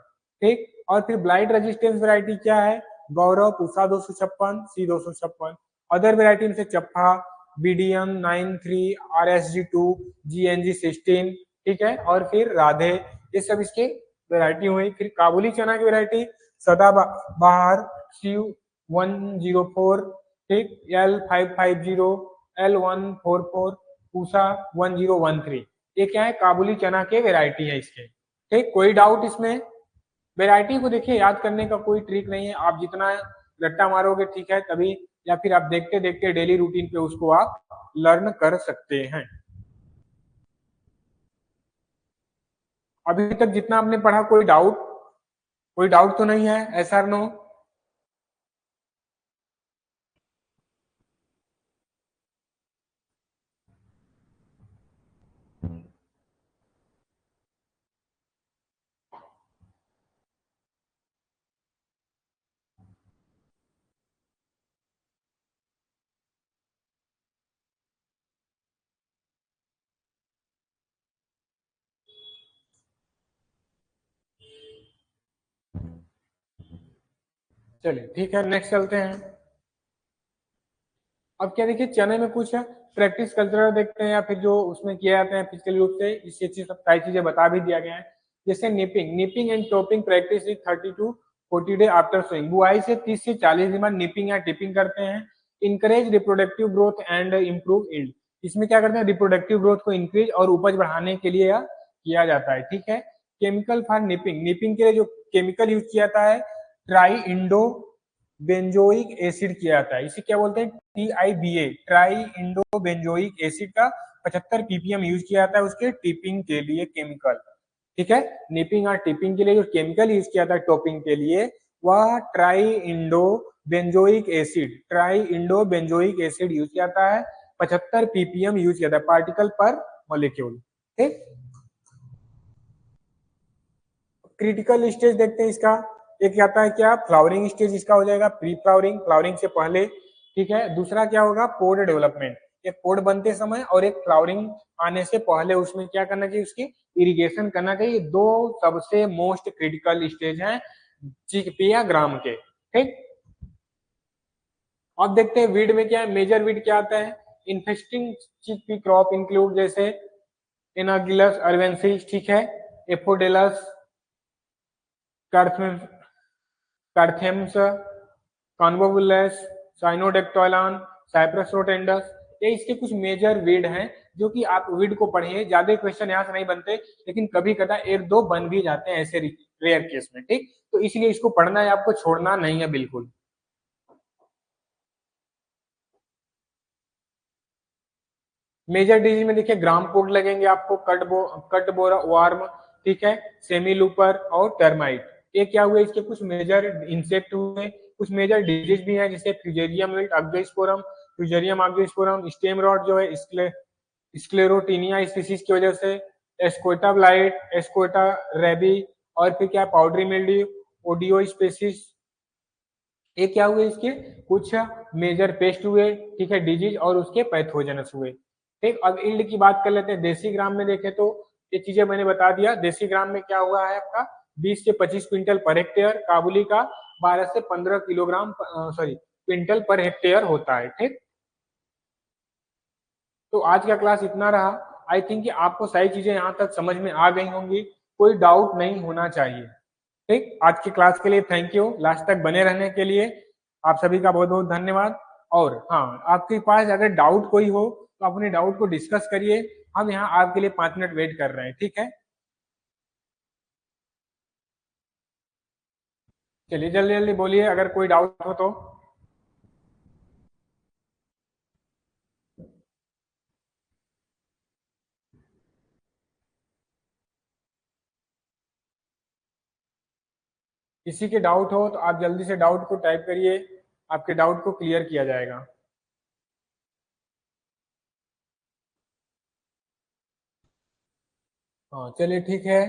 ठीक। और फिर ब्लाइट रेजिस्टेंस वेराइटी क्या है? गौरव, पूसा 256, सी 256। अदर वेराइटी में से चप्पा, BDM 93, RSG2, GNG 16, ठीक है, और फिर राधे, ये सब इसके वेराइटी हुई। फिर काबुली चना की वेराइटी सदाबहार, C104, ठीक, L550, L144, पूसा 1013, ये क्या है, काबुली चना के वेराइटी है इसके। ठीक, कोई डाउट इसमें? वेराइटी को देखिए, याद करने का कोई ट्रिक नहीं है, आप जितना रट्टा मारोगे ठीक है तभी, या फिर आप देखते देखते डेली रूटीन पे उसको आप लर्न कर सकते हैं। अभी तक जितना आपने पढ़ा, कोई डाउट तो नहीं है? ऐसा नो? चलिए ठीक है, नेक्स्ट चलते हैं। अब क्या देखिए, चने में कुछ प्रैक्टिस कल्चरल देखते हैं, या फिर जो उसमें किया जाता है फिजिकल रूप से, इससे चीज सारी चीजें बता भी दिया गया है। जैसे nipping and topping practice is 30 to 40 day after sowing. बुआई से 30 से 40 दिन बाद निपिंग या टिपिंग करते हैं। Encourage reproductive growth and improve yield. इसमें क्या करते हैं, रिप्रोडक्टिव ग्रोथ को इंक्रीज और उपज बढ़ाने के लिए किया जाता है, ठीक है। केमिकल फॉर निपिंग, निपिंग के लिए जो केमिकल यूज किया जाता है, ट्राई इंडो बेंजोइक एसिड किया जाता है। इसे क्या बोलते हैं, TIBA, try Indo benzoic acid का 75 ppm यूज किया जाता है उसके टिपिंग के लिए केमिकल, ठीक है। निपिंग और टिपिंग के लिए जो केमिकल यूज किया जाता है टॉपिंग के लिए, वह try Indo benzoic acid use किया जाता है। 75 ppm यूज किया जाता है, पार्टिकल पर मॉलिक्यूल, ठीक। क्रिटिकल स्टेज देखते हैं इसका। एक आता है क्या, फ्लावरिंग स्टेज इसका हो जाएगा, प्री फ्लावरिंग, फ्लावरिंग से पहले, ठीक है। दूसरा क्या होगा, पोड डेवलपमेंट, एक पोड बनते समय और एक फ्लावरिंग आने से पहले उसमें क्या करना चाहिए, उसकी इरिगेशन करना चाहिए। दो सबसे मोस्ट क्रिटिकल स्टेज हैं चिकपिया ग्राम के, ठीक। अब देखते हैं वीड में क्या है, मेजर वीड क्या आता है। इन्फेस्टिंग चिकपी क्रॉप इंक्लूड जैसे एनागिलस अर्वेंसिस, ठीक है, एफोडेलस, कैर्थेम्स, कॉन्वोबुलस, साइनोडेक्टोलान, साइप्रस रोटेंडस, ये इसके कुछ मेजर वीड हैं जो कि आप वीड को पढ़िए। ज्यादा क्वेश्चन यहाँ से नहीं बनते, लेकिन कभी कदा एक दो बन भी जाते हैं ऐसे रेयर केस में, ठीक। तो इसलिए इसको पढ़ना है, आपको छोड़ना नहीं है बिल्कुल। मेजर डिजीज में देखिए, ग्राम कोड लगेंगे आपको, कट बोरा वार्म, ठीक है, सेमी लूपर और टर्माइट। ये क्या हुए, इसके कुछ मेजर इंसेक्ट हुए। कुछ मेजर डिजीज भी हैं, जैसे Fusarium wilt oxysporum, Fusarium oxysporum, stem rot जो है स्क्लेरोटीनिया स्पीसीज की वजह से, एस्कोटा ब्लाइट, एस्कोटा रेबी, और फिर क्या, पाउडरी मिल्ड्यू, ओडियो स्पेसिस। ये क्या हुए, इसके कुछ मेजर पेस्ट हुए, ठीक है, डिजीज, और उसके पैथोजेनस हुए, ठीक। अब ईल्ड की बात कर लेते हैं। देसी ग्राम में देखें तो ये चीजें मैंने बता दिया। देसी ग्राम में क्या हुआ है आपका, 20 से 25 क्विंटल पर हेक्टेयर। काबुली का 12 से 15 किलोग्राम क्विंटल पर हेक्टेयर होता है, ठीक। तो आज का क्लास इतना रहा। आई थिंक कि आपको सारी चीजें यहाँ तक समझ में आ गई होंगी, कोई डाउट नहीं होना चाहिए, ठीक। आज की क्लास के लिए थैंक यू, लास्ट तक बने रहने के लिए आप सभी का बहुत बहुत धन्यवाद। और हाँ, आपके पास अगर डाउट कोई हो तो अपने डाउट को डिस्कस करिए, हम यहाँ आपके लिए 5 मिनट वेट कर रहे हैं, ठीक है। चलिए जल्दी जल्दी बोलिए अगर कोई डाउट हो तो। किसी के डाउट हो तो आप जल्दी से डाउट को टाइप करिए, आपके डाउट को क्लियर किया जाएगा। हाँ चलिए ठीक है।